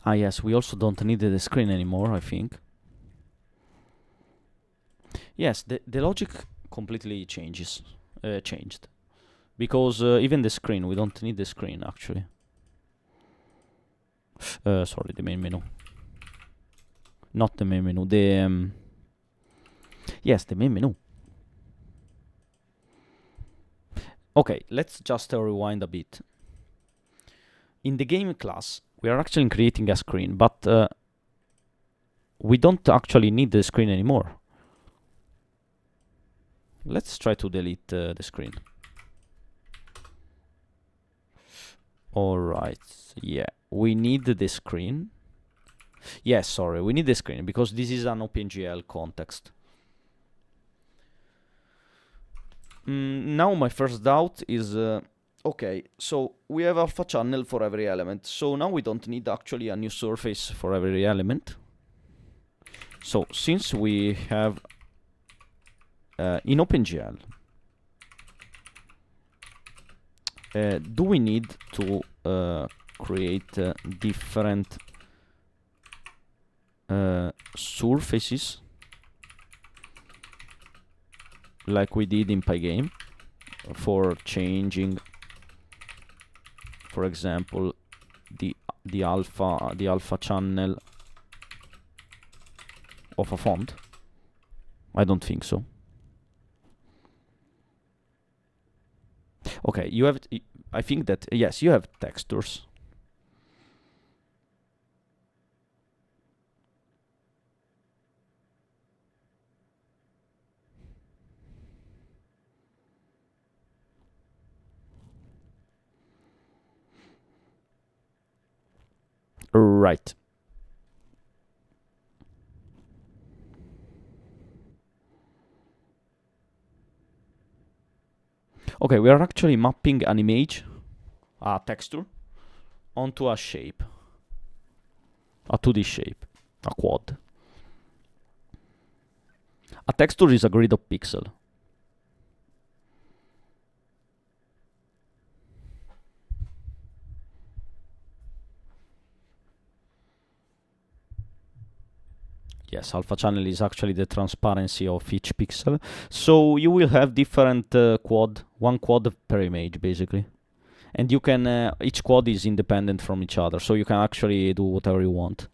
Ah yes, we also don't need the screen anymore, I think. Yes, the logic completely changed. Because even the screen, we don't need the screen actually. Sorry, the main menu. Not the main menu, yes, the main menu. Okay, let's just rewind a bit. In the game class, we are actually creating a screen, but we don't actually need the screen anymore. Let's try to delete the screen. Alright, yeah, we need the screen. Yes, sorry, we need the screen because this is an OpenGL context. Now my first doubt is, okay, so we have alpha channel for every element, so now we don't need actually a new surface for every element. So since we have in OpenGL, do we need to create different surfaces like we did in Pygame for changing, for example, the alpha channel of a font? I don't think so. Okay, you have. I think that yes, you have textures. Right. Okay, we are actually mapping an image, a texture, onto a shape, a 2D shape, a quad. A texture is a grid of pixel. Yes, alpha channel is actually the transparency of each pixel. So you will have different one quad per image, basically. And you can, each quad is independent from each other, so you can actually do whatever you want.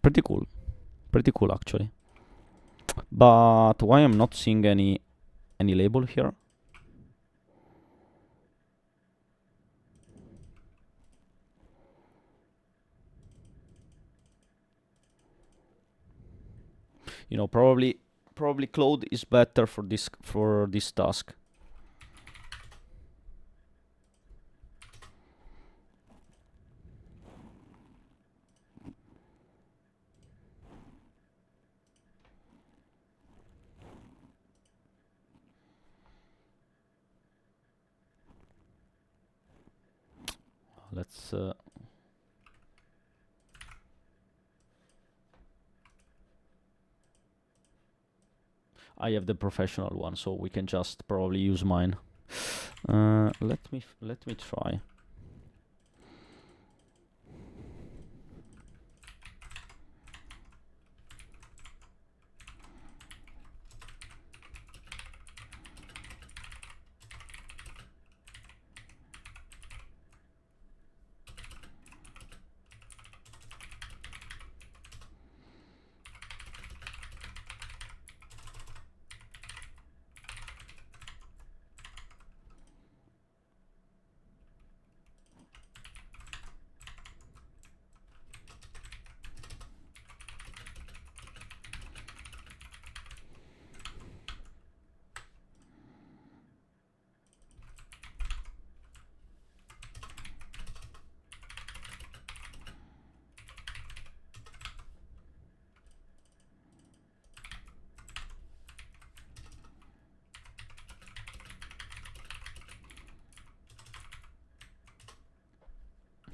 Pretty cool actually. But why I'm not seeing any label here? You know, probably Claude is better for this task. let's I have the professional one, so we can just probably use mine. Let me try.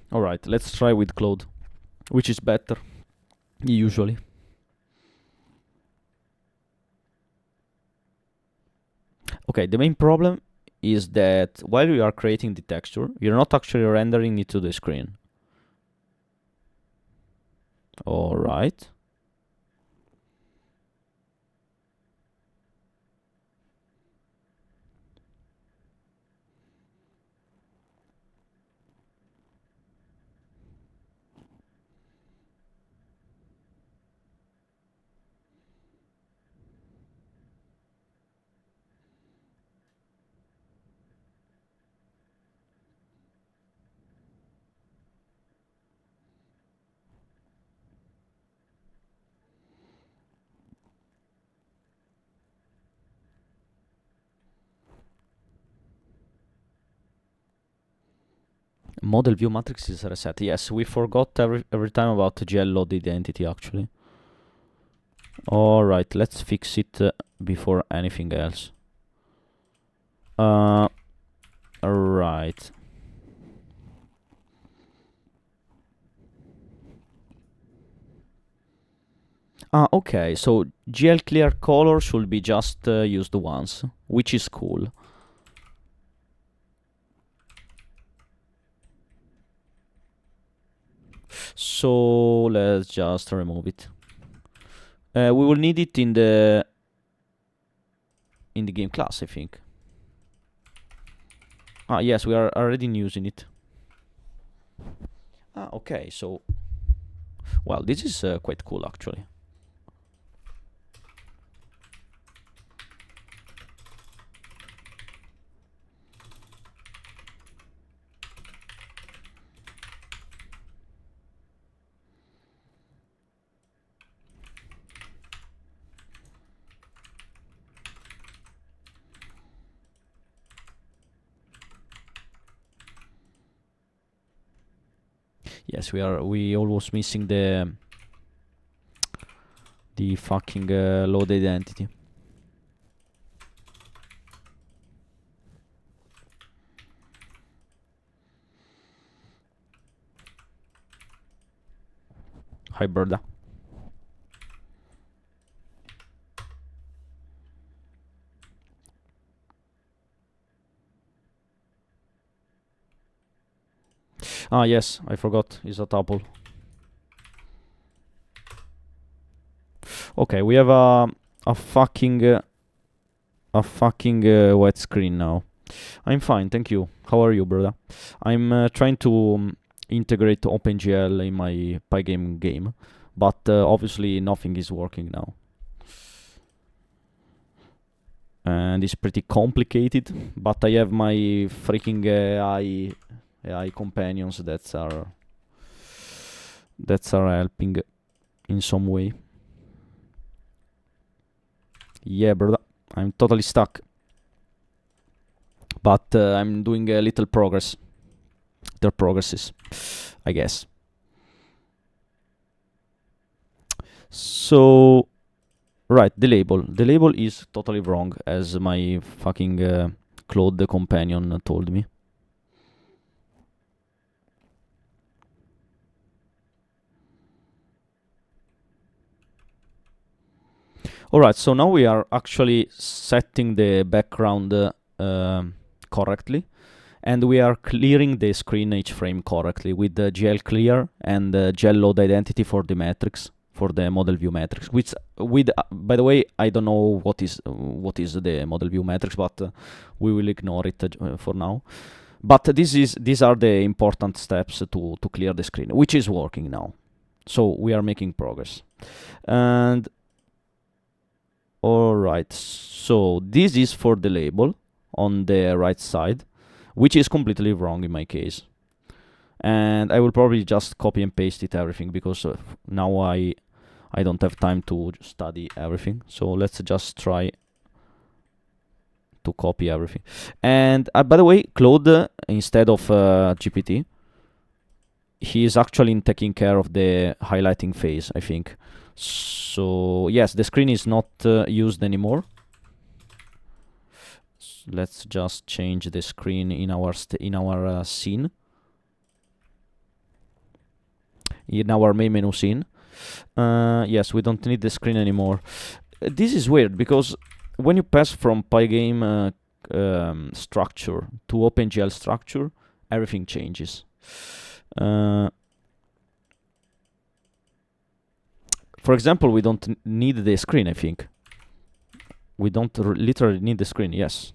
Alright, let's try with Claude, which is better, usually. Okay, the main problem is that while you are creating the texture, you're not actually rendering it to the screen. Alright. Model view matrix is reset. Yes, we forgot every time about GL load identity actually. Alright, let's fix it before anything else. Alright. Okay, so GL clear color should be just used once, which is cool. So let's just remove it. We will need it in the game class, I think. Yes, we are already using it. Okay, so well, this is quite cool actually. Yes, we almost missing the fucking load identity. Hi, Berda. Yes, I forgot. It's a tuple. Okay, we have a fucking wet screen now. I'm fine, thank you. How are you, brother? I'm trying to integrate OpenGL in my Pygame game, but obviously nothing is working now. And it's pretty complicated, but I have my freaking AI companions that are helping in some way. Yeah, brother, I'm totally stuck, but I'm doing a little progress. There progresses, I guess. So, right, the label is totally wrong, as my fucking Claude the companion told me. Alright, so now we are actually setting the background correctly, and we are clearing the screen each frame correctly with the GL clear and the GL load identity for the matrix, for the model view matrix. Which, with by the way, I don't know what is the model view matrix, but we will ignore it for now. But these are the important steps to clear the screen, which is working now. So we are making progress. And alright, so this is for the label on the right side, which is completely wrong in my case. And I will probably just copy and paste it everything, because now I don't have time to study everything. So let's just try to copy everything. And by the way, Claude, instead of GPT, he is actually taking care of the highlighting phase, I think. So yes, the screen is not used anymore. Let's just change the screen in our scene, in our main menu scene. Yes, we don't need the screen anymore. This is weird, because when you pass from Pygame structure to OpenGL structure, everything changes. For example, we don't need the screen, I think. We don't literally need the screen, yes.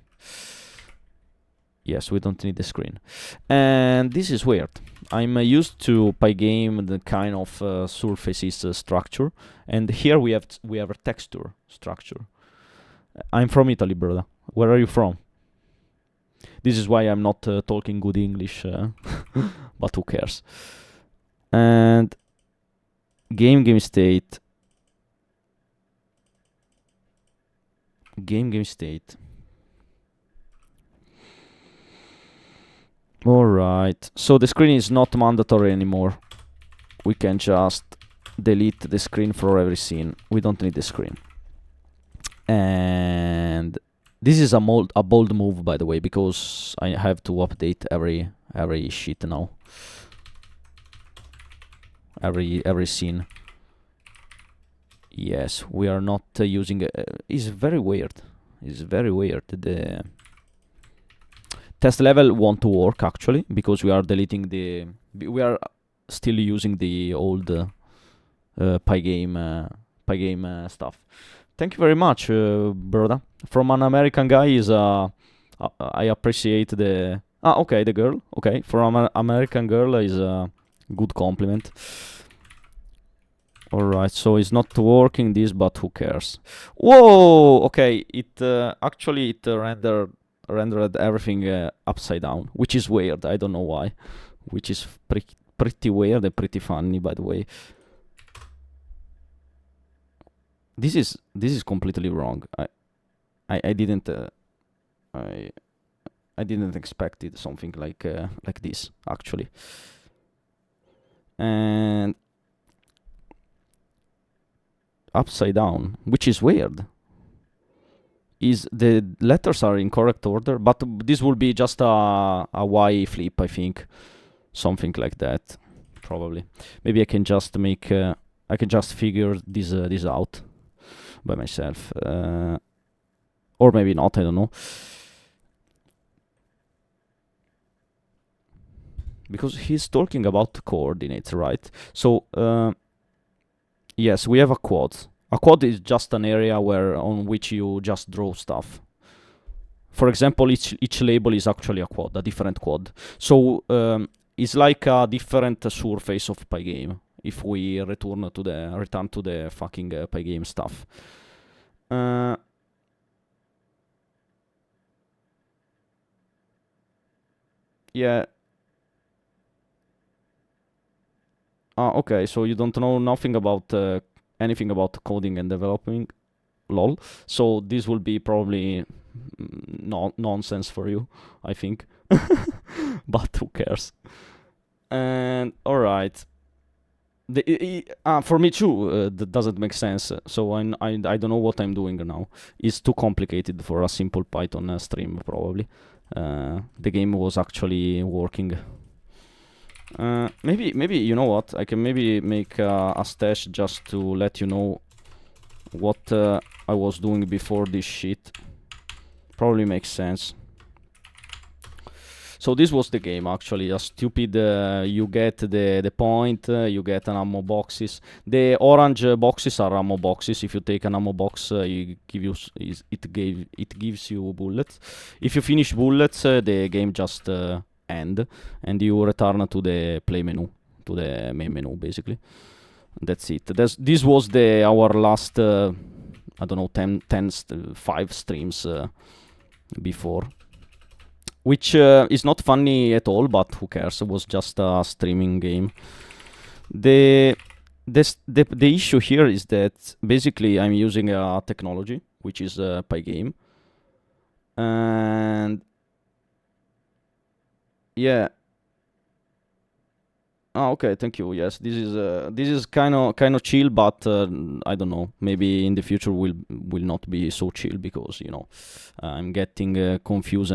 Yes, we don't need the screen. And this is weird. I'm used to Pygame, the kind of surfaces structure, and here we have a texture structure. I'm from Italy, brother. Where are you from? This is why I'm not talking good English, but who cares? And game state. Game state. Alright, so the screen is not mandatory anymore. We can just delete the screen for every scene. We don't need the screen. And this is a bold move, by the way, because I have to update every sheet now. Every scene. Yes, we are not using. It's very weird. It's very weird. The test level won't work actually, because we are deleting the. We are still using the old Pygame stuff. Thank you very much, brother. From an American guy is I appreciate the. Okay, the girl. Okay, from an American girl is a good compliment. Alright, so it's not working this, but who cares? Whoa! Okay, it actually rendered everything upside down, which is weird. I don't know why. Which is pretty weird and pretty funny, by the way. This is completely wrong. I didn't I didn't expect it something like this actually. And upside down, which is weird. Is the letters are in correct order, but this will be just a Y flip, I think, something like that, probably. Maybe I can just make I can just figure this out by myself, or maybe not. I don't know, because he's talking about coordinates, right? So yes, we have a quad. A quad is just an area on which you just draw stuff. For example, each label is actually a quad, a different quad. So it's like a different surface of Pygame if we return to the fucking Pygame stuff. Yeah. Okay, so you don't know nothing about anything about coding and developing, lol. So this will be probably nonsense for you, I think. But who cares? And alright. For me too, that doesn't make sense. So I don't know what I'm doing now. It's too complicated for a simple Python stream, probably. The game was actually working. Maybe you know what? I can maybe make a stash just to let you know what I was doing before this shit. Probably makes sense. So this was the game, actually. A stupid, you get the point, you get an ammo boxes. The orange boxes are ammo boxes. If you take an ammo box, it gives you bullets. If you finish bullets, the game just end, and you return to the play menu, to the main menu, basically. That's it. This was our last, I don't know, 5 streams before. Which is not funny at all, but who cares? It was just a streaming game. The issue here is that basically I'm using a technology which is Pygame, and yeah. Okay, thank you. Yes, this is kind of chill, but I don't know. Maybe in the future will not be so chill because I'm getting confused.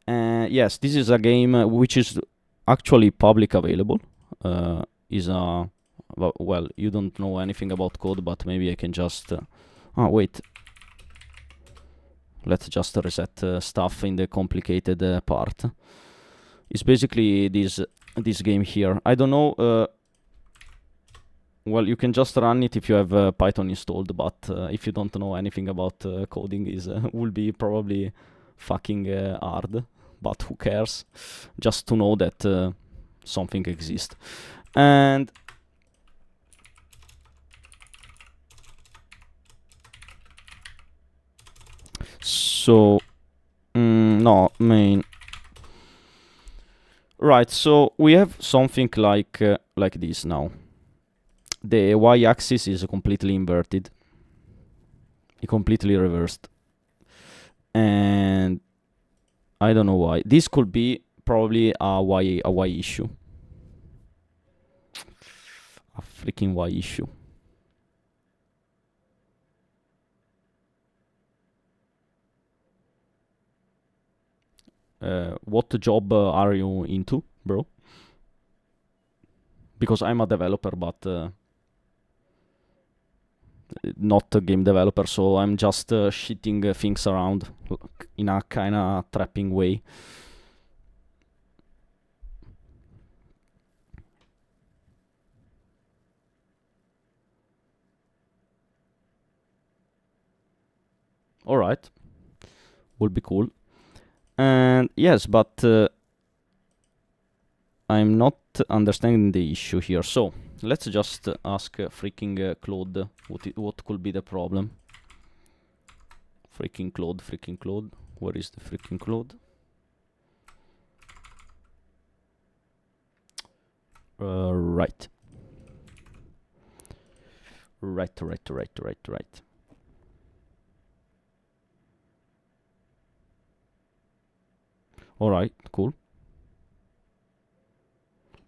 Yes, this is a game which is actually public available. Is a well, you don't know anything about code, but maybe I can just. Wait. Let's just reset stuff in the complicated part. It's basically this game here. I don't know. Well, you can just run it if you have Python installed, but if you don't know anything about coding, is will be probably fucking hard. But who cares? Just to know that something exists. And so no main. Right, so we have something like this now. The y-axis is completely inverted, completely reversed, and I don't know why. This could be probably a y issue, a freaking y issue. What job are you into, bro? Because I'm a developer, but not a game developer, so I'm just shitting things around in a kind of trapping way. Alright, would be cool. And yes, but I'm not understanding the issue here. So let's just ask freaking Claude what could be the problem. Freaking Claude. Where is the freaking Claude? Right. Alright, cool.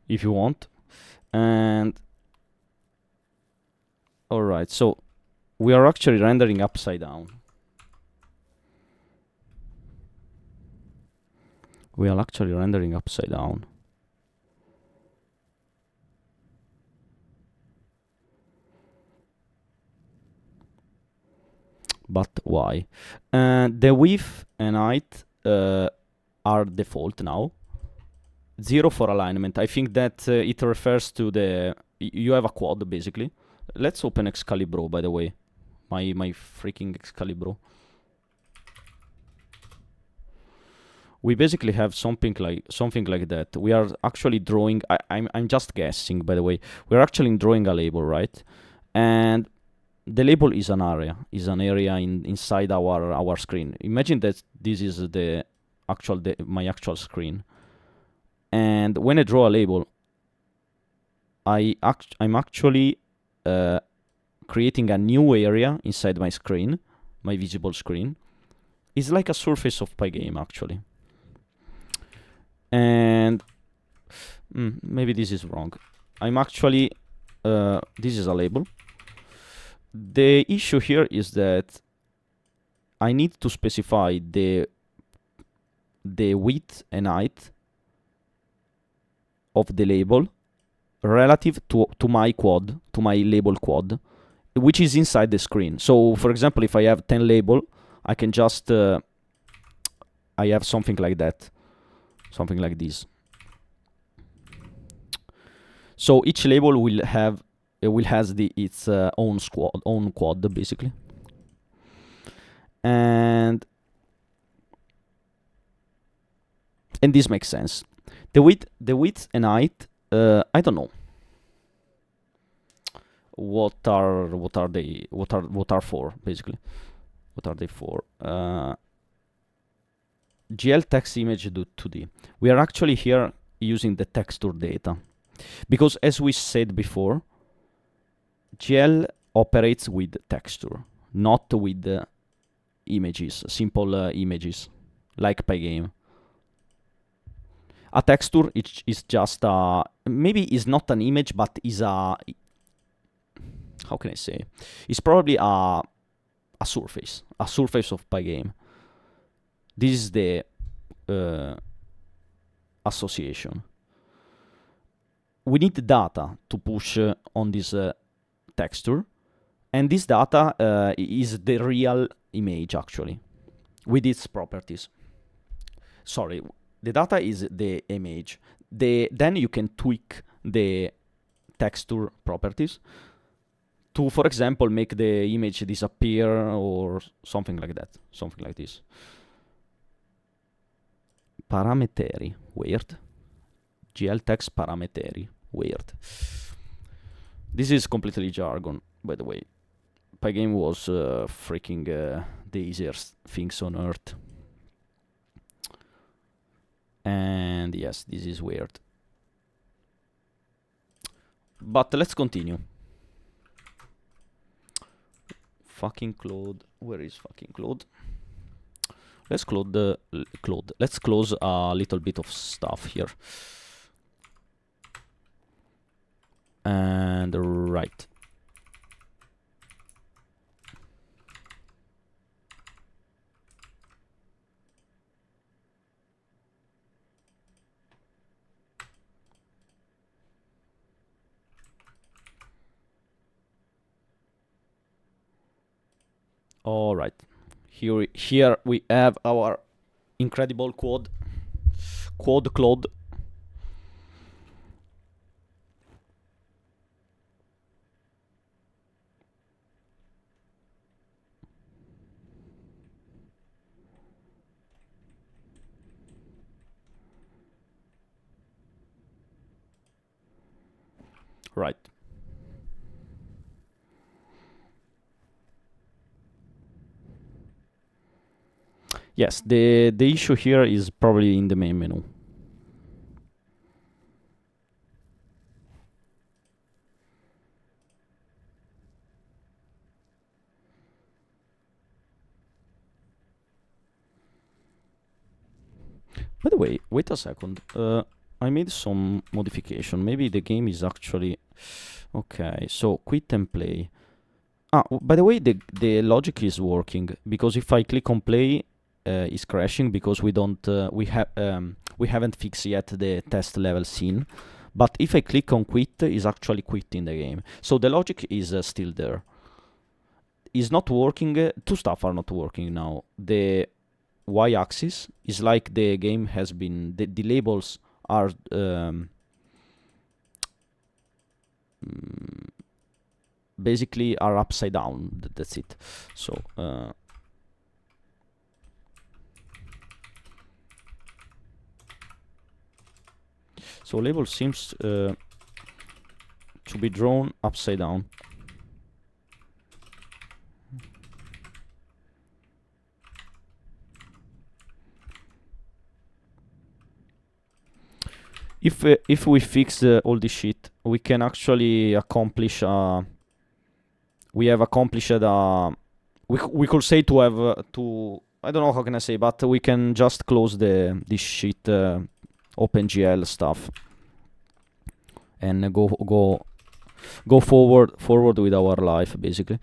If you want. And alright, so we are actually rendering upside down. We are actually rendering upside down. But why? The width and height are default now. 0 for alignment. I think that it refers to you have a quad basically. Let's open Excalibur, by the way. My freaking Excalibur. We basically have something like that. We are actually drawing. I'm just guessing, by the way. We're actually drawing a label, right? And the label is an area. Inside our screen. Imagine that this is my actual screen. And when I draw a label, I'm actually creating a new area inside my screen, my visible screen. It's like a surface of Pygame, actually. And maybe this is wrong. I'm actually this is a label. The issue here is that I need to specify the width and height of the label relative to my quad, to my label quad, which is inside the screen. So for example, if I have 10 label, I can just I have something like that, something like this. So each label will have has its own quad basically. And this makes sense. The width and height, I don't know what are for basically. What are they for? GL text image 2D. We are actually here using the texture data because, as we said before, GL operates with texture, not with images, simple images like Pygame. A texture is just maybe is not an image, but is a, how can I say? It's probably a surface of Pygame. This is the association. We need data to push on this texture, and this data is the real image actually, with its properties. Sorry, the data is the image. Then you can tweak the texture properties to, for example, make the image disappear or something like that, something like this. Parameteri, weird. GL text parameteri, weird. This is completely jargon, by the way. Pygame was freaking the easiest things on earth. And yes, this is weird. But let's continue. Fucking Claude. Where is fucking Claude? Let's let's close a little bit of stuff here. And right. All right. Here we have our incredible quad Claude. Right. Yes, the issue here is probably in the main menu. By the way, wait a second. I made some modification. Maybe the game is actually okay. So quit and play. By the way, the logic is working because if I click on play, it's crashing because we haven't fixed yet the test level scene. But if I click on quit, it's actually quitting the game. So the logic is still there. It's not working. Two stuff are not working now. The y-axis is like the game has been. The labels are basically are upside down. That's it. So so label seems to be drawn upside down. If we fix all this shit, we can actually accomplish. We have accomplished. We could say to have to. I don't know how can I say, but we can just close this shit OpenGL stuff and go forward with our life basically,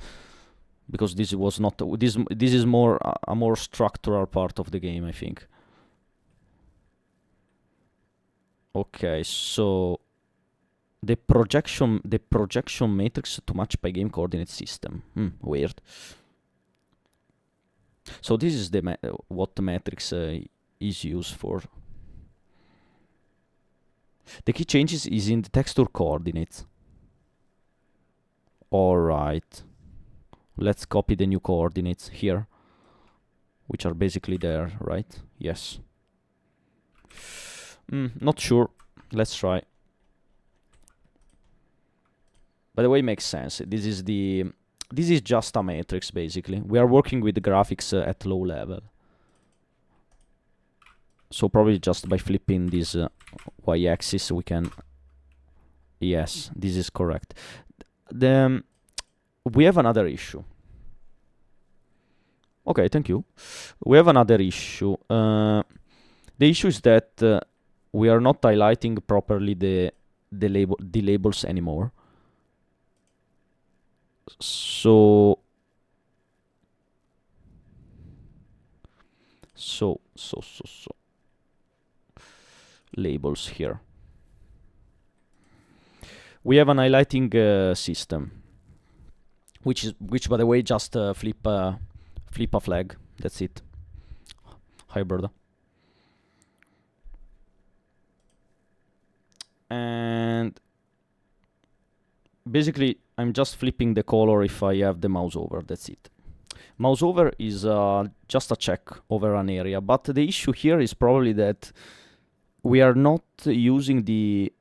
because this was not this is more a more structural part of the game, I think. Okay, so the projection matrix to match Pygame coordinate system. Weird. So this is the what the matrix is used for. The key changes is in the texture coordinates. Alright. Let's copy the new coordinates here, which are basically there, right? Yes. Not sure. Let's try. By the way, makes sense. This is just a matrix, basically. We are working with the graphics at low level. So probably just by flipping this y-axis we can... Yes, this is correct. We have another issue. Okay, thank you. We have another issue. The issue is that we are not highlighting properly the labels anymore. So labels here. We have an highlighting system, which by the way just flip a flag. That's it. Hi, brother. And basically I'm just flipping the color if I have the mouse over. That's it. Mouse over is just a check over an area, but the issue here is probably that we are not using the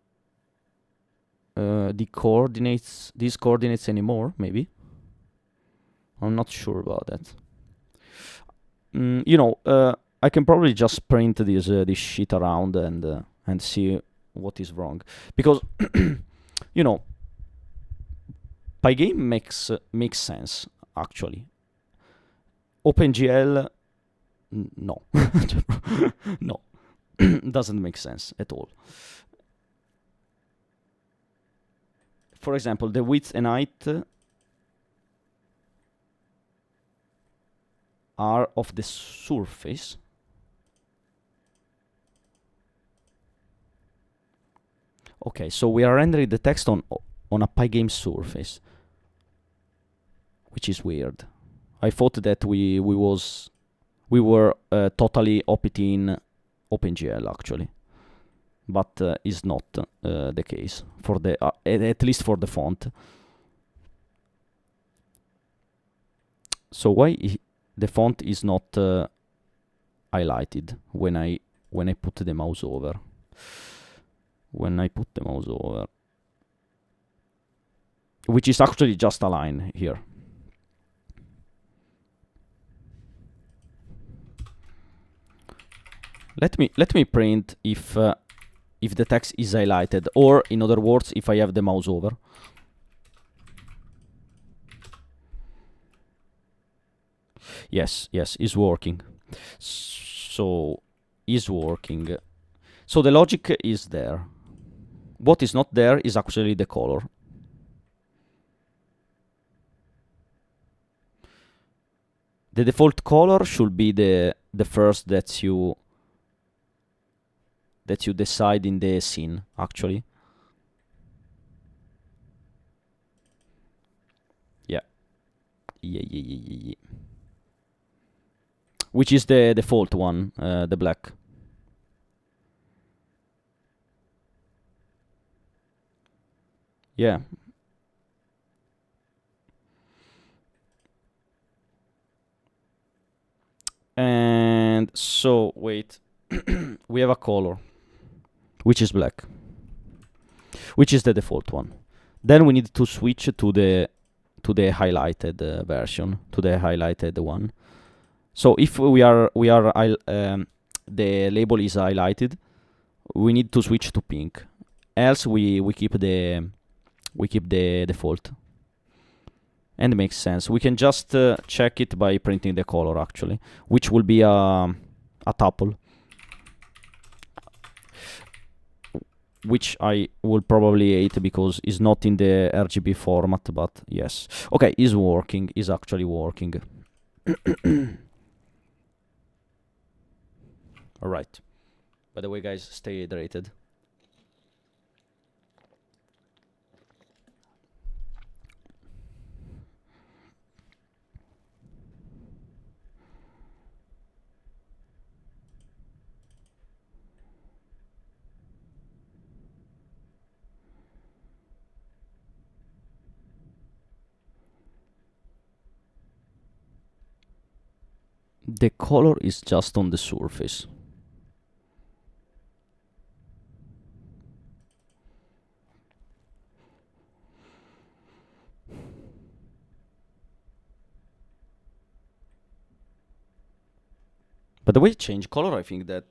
coordinates, these coordinates anymore. Maybe I'm not sure about that. You know, I can probably just print this shit around and see what is wrong, because you know, Pygame makes sense actually. OpenGL, no. No. Doesn't make sense at all. For example, the width and height are of the surface. Okay, so we are rendering the text on a Pygame surface, which is weird. I thought that we were totally opting OpenGL actually, but is not the case for the at least for the font. So why the font is not highlighted when I put the mouse over? When I put the mouse over, which is actually just a line here. Let me print if the text is highlighted, or in other words, if I have the mouse over. Yes, is working. So is working. So the logic is there. What is not there is actually the color. The default color should be the first that you decide in the scene, actually. Yeah. Which is the default one, the black. Yeah. And so, wait. We have a color, which is black, which is the default one. Then we need to switch to the highlighted version, to the highlighted one. So if we are the label is highlighted, we need to switch to pink. Else we keep the default. And it makes sense. We can just check it by printing the color actually, which will be a tuple, which I will probably hate because it's not in the RGB format, but yes. Okay, is working, is actually working. Alright. By the way, guys, stay hydrated. The color is just on the surface. But the way change color, I think that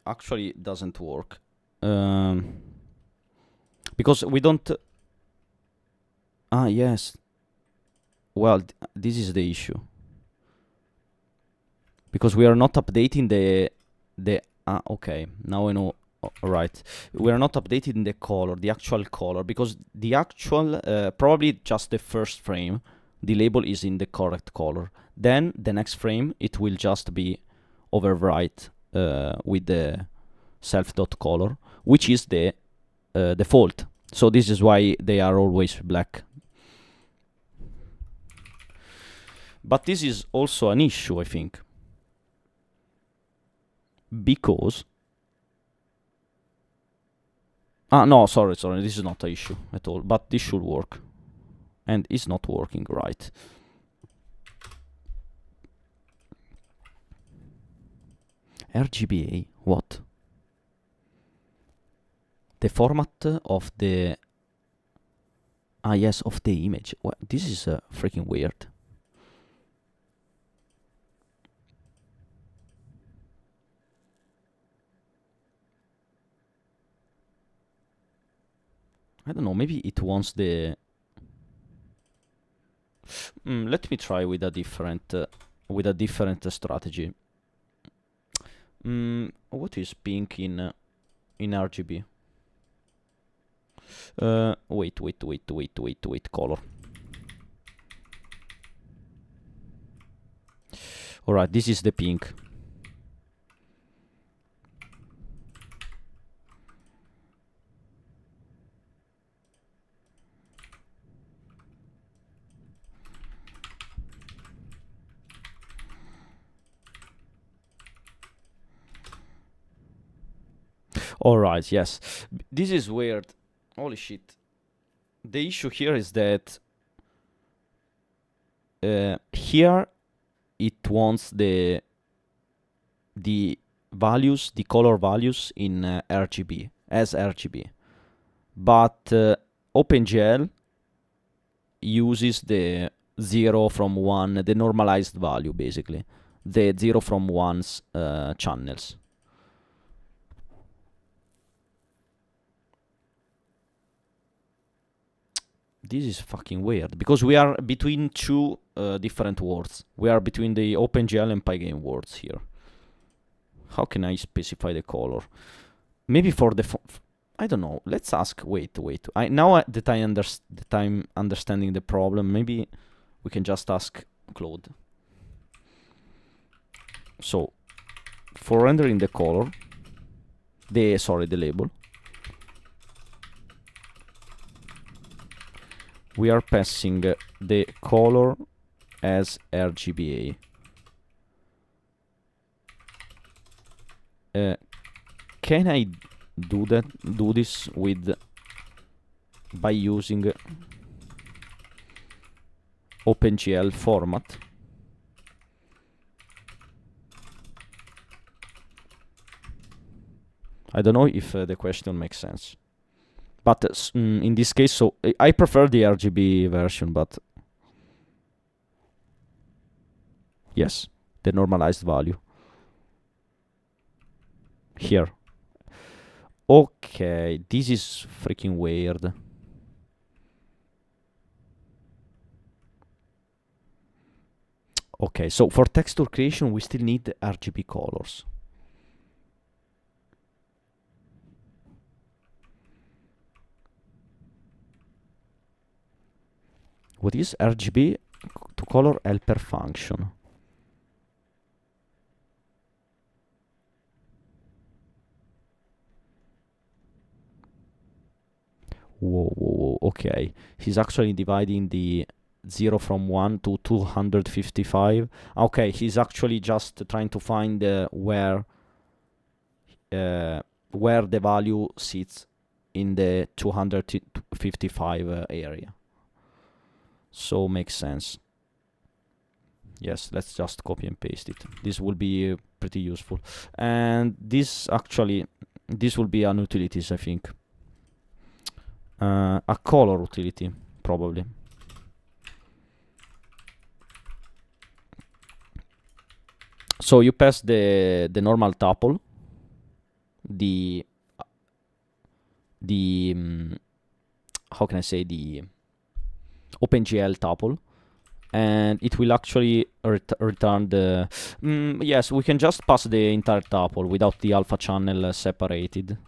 actually doesn't work. Because we don't... yes. Well, this is the issue. Because we are not updating okay, now I know. Right, we are not updating the color, the actual color, because the actual, probably just the first frame, the label is in the correct color. Then the next frame, it will just be overwrite with the self.color, which is the default. So this is why they are always black. But this is also an issue, I think. Because... no, sorry, this is not an issue at all, but this should work. And it's not working right. RGBA, what? The format of the... yes, of the image. Well, this is freaking weird. I don't know, maybe it wants the... let me try with a different strategy. What is pink in RGB? Wait, color. Alright, this is the pink. Alright, yes. This is weird. Holy shit. The issue here is that here it wants the values, the color values in RGB, as RGB. But OpenGL uses the 0 from 1, the normalized value basically. The 0 from 1's channels. This is fucking weird, because we are between two different words. We are between the OpenGL and Pygame words here. How can I specify the color? Maybe for the... I don't know. Let's ask... Wait. Now that I'm understanding the problem, maybe we can just ask Claude. So, for rendering the color... the label... we are passing the color as RGBA. Can I do this by using OpenGL format? I don't know if the question makes sense. But in this case, so I prefer the RGB version, but yes, the normalized value here. Okay, this is freaking weird. Okay, so for texture creation, we still need RGB colors. What is RGB to color helper function? Whoa, okay. He's actually dividing the 0 from 1 to 255. Okay, he's actually just trying to find where the value sits in the 255 area. So makes sense. Yes, let's just copy and paste it. This will be pretty useful. And this actually, this will be an utilities, I think. A color utility, probably. So you pass the normal tuple, the how can I say, the OpenGL tuple, and it will actually return the yes, we can just pass the entire tuple without the alpha channel separated.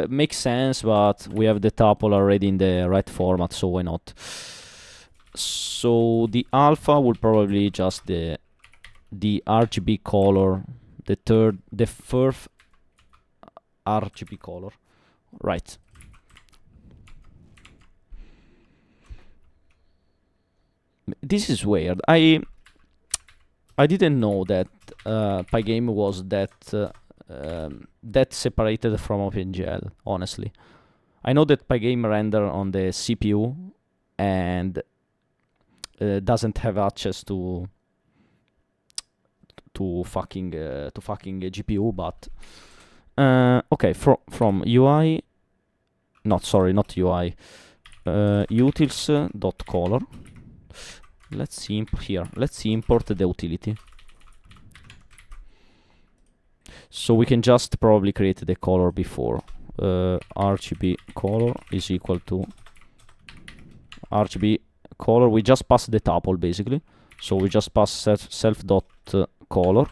Makes sense, but we have the tuple already in the right format, so why not? So the alpha will probably just the RGB color, the fourth RGB color, right? This is weird. I didn't know that Pygame was that separated from OpenGL, honestly. I know that Pygame render on the CPU and doesn't have access to fucking GPU, but okay, from UI, not UI, utils.color. Let's see here. Let's see, import the utility. So we can just probably create the color before. RGB color is equal to RGB color. We just pass the tuple basically. So we just pass self dot color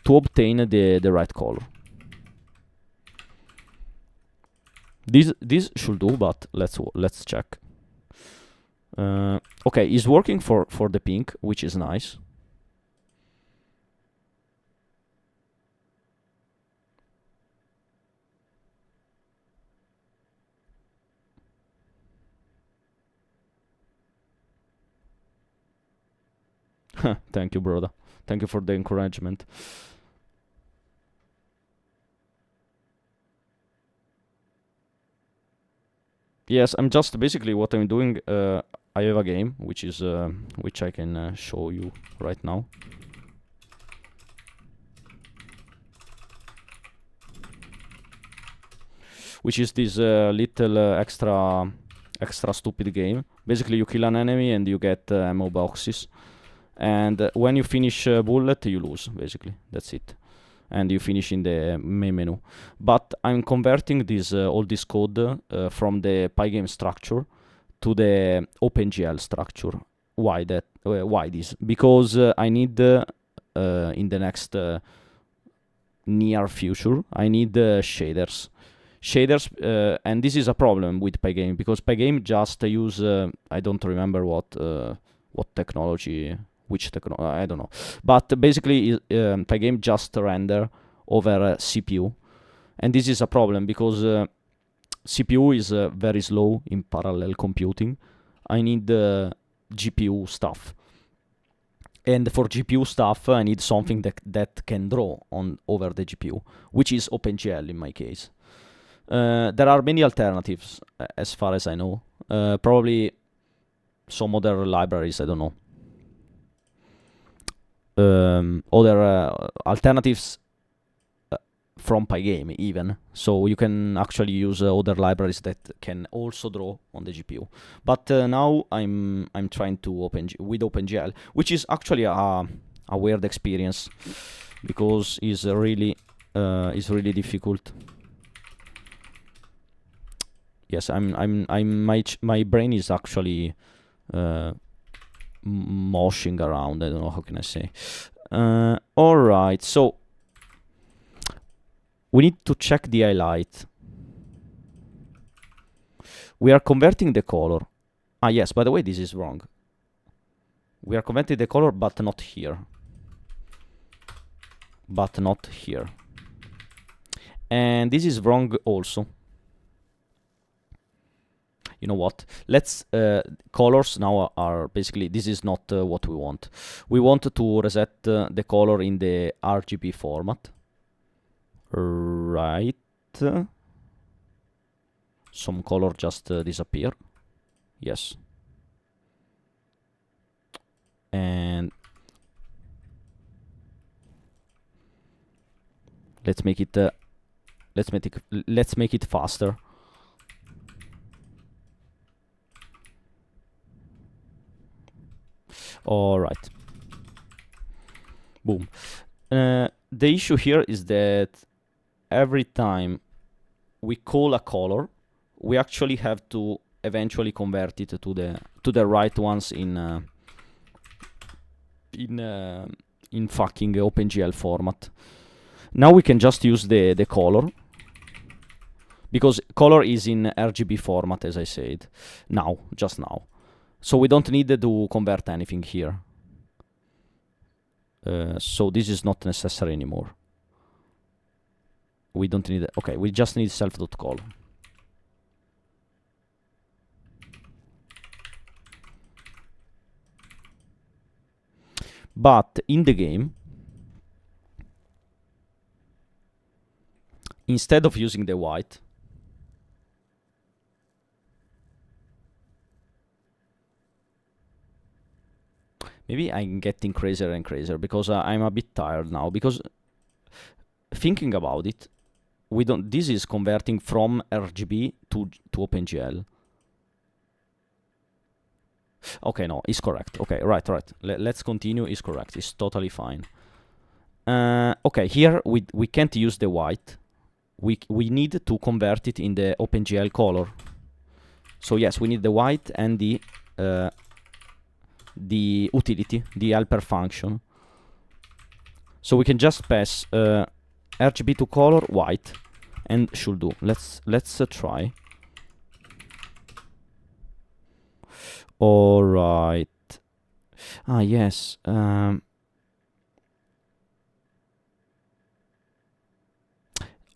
to obtain the right color. This should do, but let's check. Okay, it's working for the pink, which is nice. Thank you, brother. Thank you for the encouragement. Yes, I'm just basically what I'm doing. I have a game which is which I can show you right now. Which is this little extra stupid game. Basically, you kill an enemy and you get ammo boxes. And when you finish a bullet, you lose, basically. That's it. And you finish in the main menu. But I'm converting this all this code from the Pygame structure to the OpenGL structure. Why that? Why this? Because I need in the next near future, I need shaders. And this is a problem with Pygame, because Pygame just use I don't remember what technology. Which technology, I don't know, but basically Pygame just render over CPU, and this is a problem because CPU is very slow in parallel computing. I need GPU stuff, and for GPU stuff I need something that can draw on over the GPU, which is OpenGL in my case. There are many alternatives as far as I know, probably some other libraries, I don't know. Other alternatives from Pygame even, so you can actually use other libraries that can also draw on the GPU. But now I'm trying to with OpenGL, which is actually a weird experience because it's really difficult. Yes, my brain is actually moshing around. I don't know, how can I say. Alright, so we need to check the highlight. We are converting the color. Ah yes, by the way, this is wrong. We are converting the color, but not here. And this is wrong also. You know what? Let's colors now are basically, this is not what we want. We want to reset the color in the RGB format. Right. Some color just disappear. Yes. and let's make it let's make it faster. All right. Boom. The issue here is that every time we call a color, we actually have to eventually convert it to the right ones in fucking OpenGL format. Now we can just use the color, because color is in RGB format, as I said. Just now. So we don't need to convert anything here. So this is not necessary anymore. We don't need it. Okay, we just need self.call. But in the game, instead of using the white, maybe I'm getting crazier and crazier, because I'm a bit tired now, because thinking about it, this is converting from RGB to OpenGL. Okay, no, it's correct. Okay, right. Let's continue. It's correct. It's totally fine. Okay, here we can't use the white. We need to convert it in the OpenGL color. So yes, we need the white and the utility, the helper function. So we can just pass RGB to color white, and should do. Let's try. All right. Yes.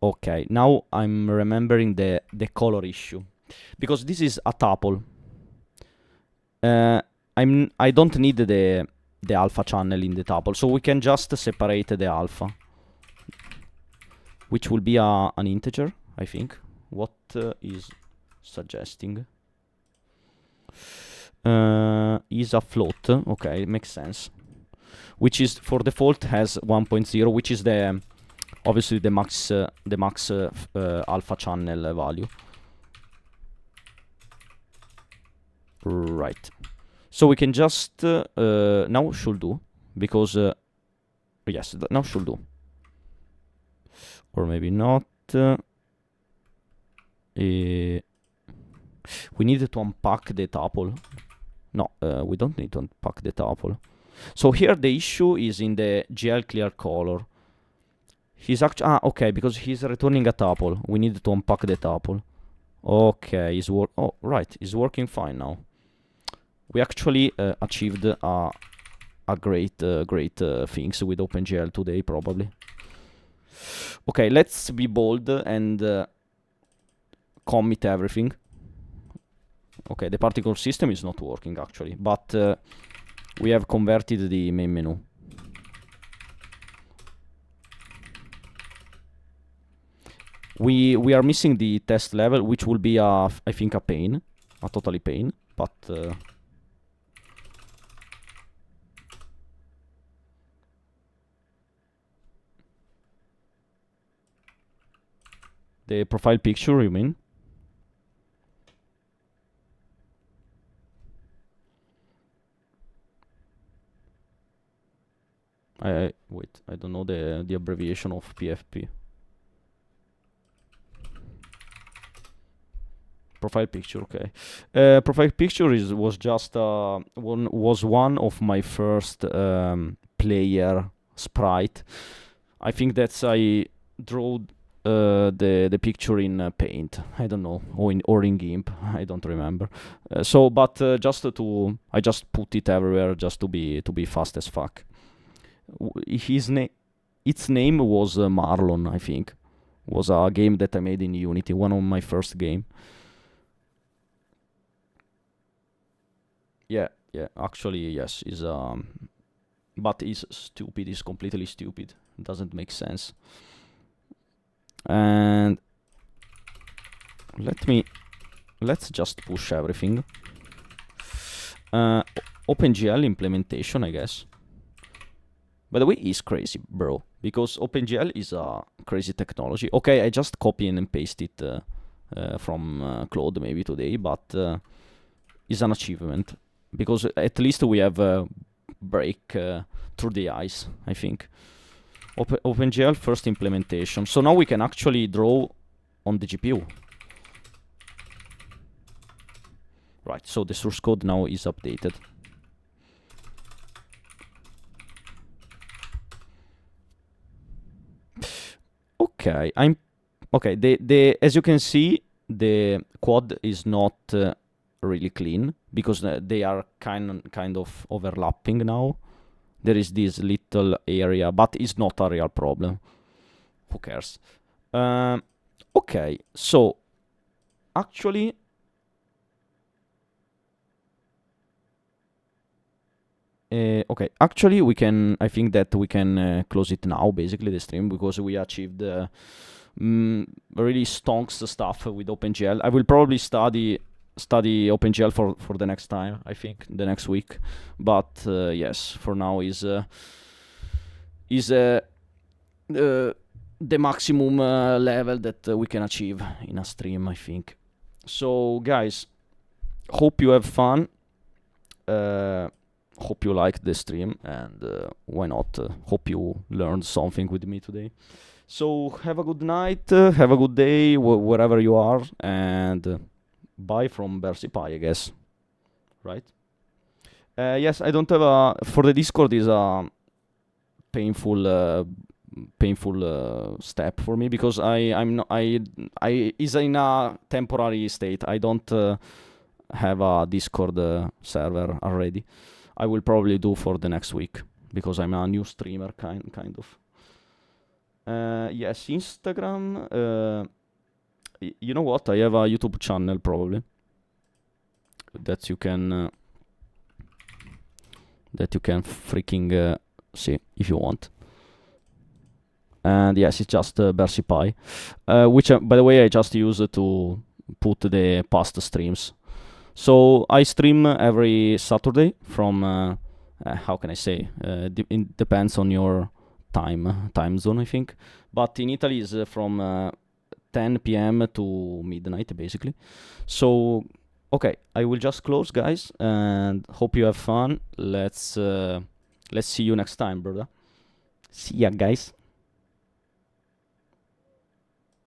Okay, now I'm remembering the color issue, because this is a tuple. I don't need the alpha channel in the tuple, so we can just separate the alpha, which will be an integer, I think. What is suggesting? Is a float. Okay, it makes sense. Which is, for default, has 1.0, which is obviously the max alpha channel value. Right. So we can just now should do, because yes, now should do, or maybe not. We need to unpack the tuple. No, we don't need to unpack the tuple. So here the issue is in the GL clear color. He's actually okay, because he's returning a tuple. We need to unpack the tuple. Okay, it's working fine now. We actually achieved a great things with OpenGL today, probably. Okay, let's be bold and commit everything. Okay, the particle system is not working actually, but we have converted the main menu. We are missing the test level, which will be I think a pain, a totally pain, but the profile picture, you mean? Wait, I don't know the abbreviation of PFP. Profile picture, okay. Profile picture was just one of my first player sprite. I think that's I drew the picture in Paint. I don't know, or in GIMP. I don't remember. But I just put it everywhere just to be fast as fuck. Its name was Marlon, I think. Was a game that I made in Unity, one of my first game. Yeah, actually, yes, but it's stupid, it's completely stupid. It doesn't make sense. And let's just push everything. OpenGL implementation, I guess. By the way, it's crazy, bro, because OpenGL is a crazy technology. Okay, I just copy and paste it from Claude maybe today, but it's an achievement because at least we have a break through the ice, I think. OpenGL first implementation. So now we can actually draw on the GPU. Right, so the source code now is updated. Okay, the as you can see, the quad is not really clean because they are kind of overlapping now. There is this little area, but it's not a real problem. Who cares? Okay, so actually, okay, actually we can. I think that we can close it now, basically the stream, because we achieved really stonks stuff with OpenGL. I will probably study OpenGL for the next time. I think the next week, but yes, for now is the maximum level that we can achieve in a stream, I think. So guys, hope you have fun. Hope you liked the stream, and why not? Hope you learned something with me today. So have a good night, have a good day, wherever you are, and bye from bersipy, I guess. Right? Yes, I don't have a. For the Discord is a painful step for me because I'm not, I is in a temporary state. I don't have a Discord server already. I will probably do for the next week because I'm a new streamer kind of. Yes, Instagram. You know what? I have a YouTube channel probably that you can freaking see if you want. And yes, it's just bersipy, which by the way I just use to put the past streams. So I stream every Saturday from how can I say? It depends on your time zone, I think. But in Italy is from 10 p.m. to midnight, basically. So okay, I will just close, guys, and hope you have fun. Let's see you next time, brother. See ya, guys.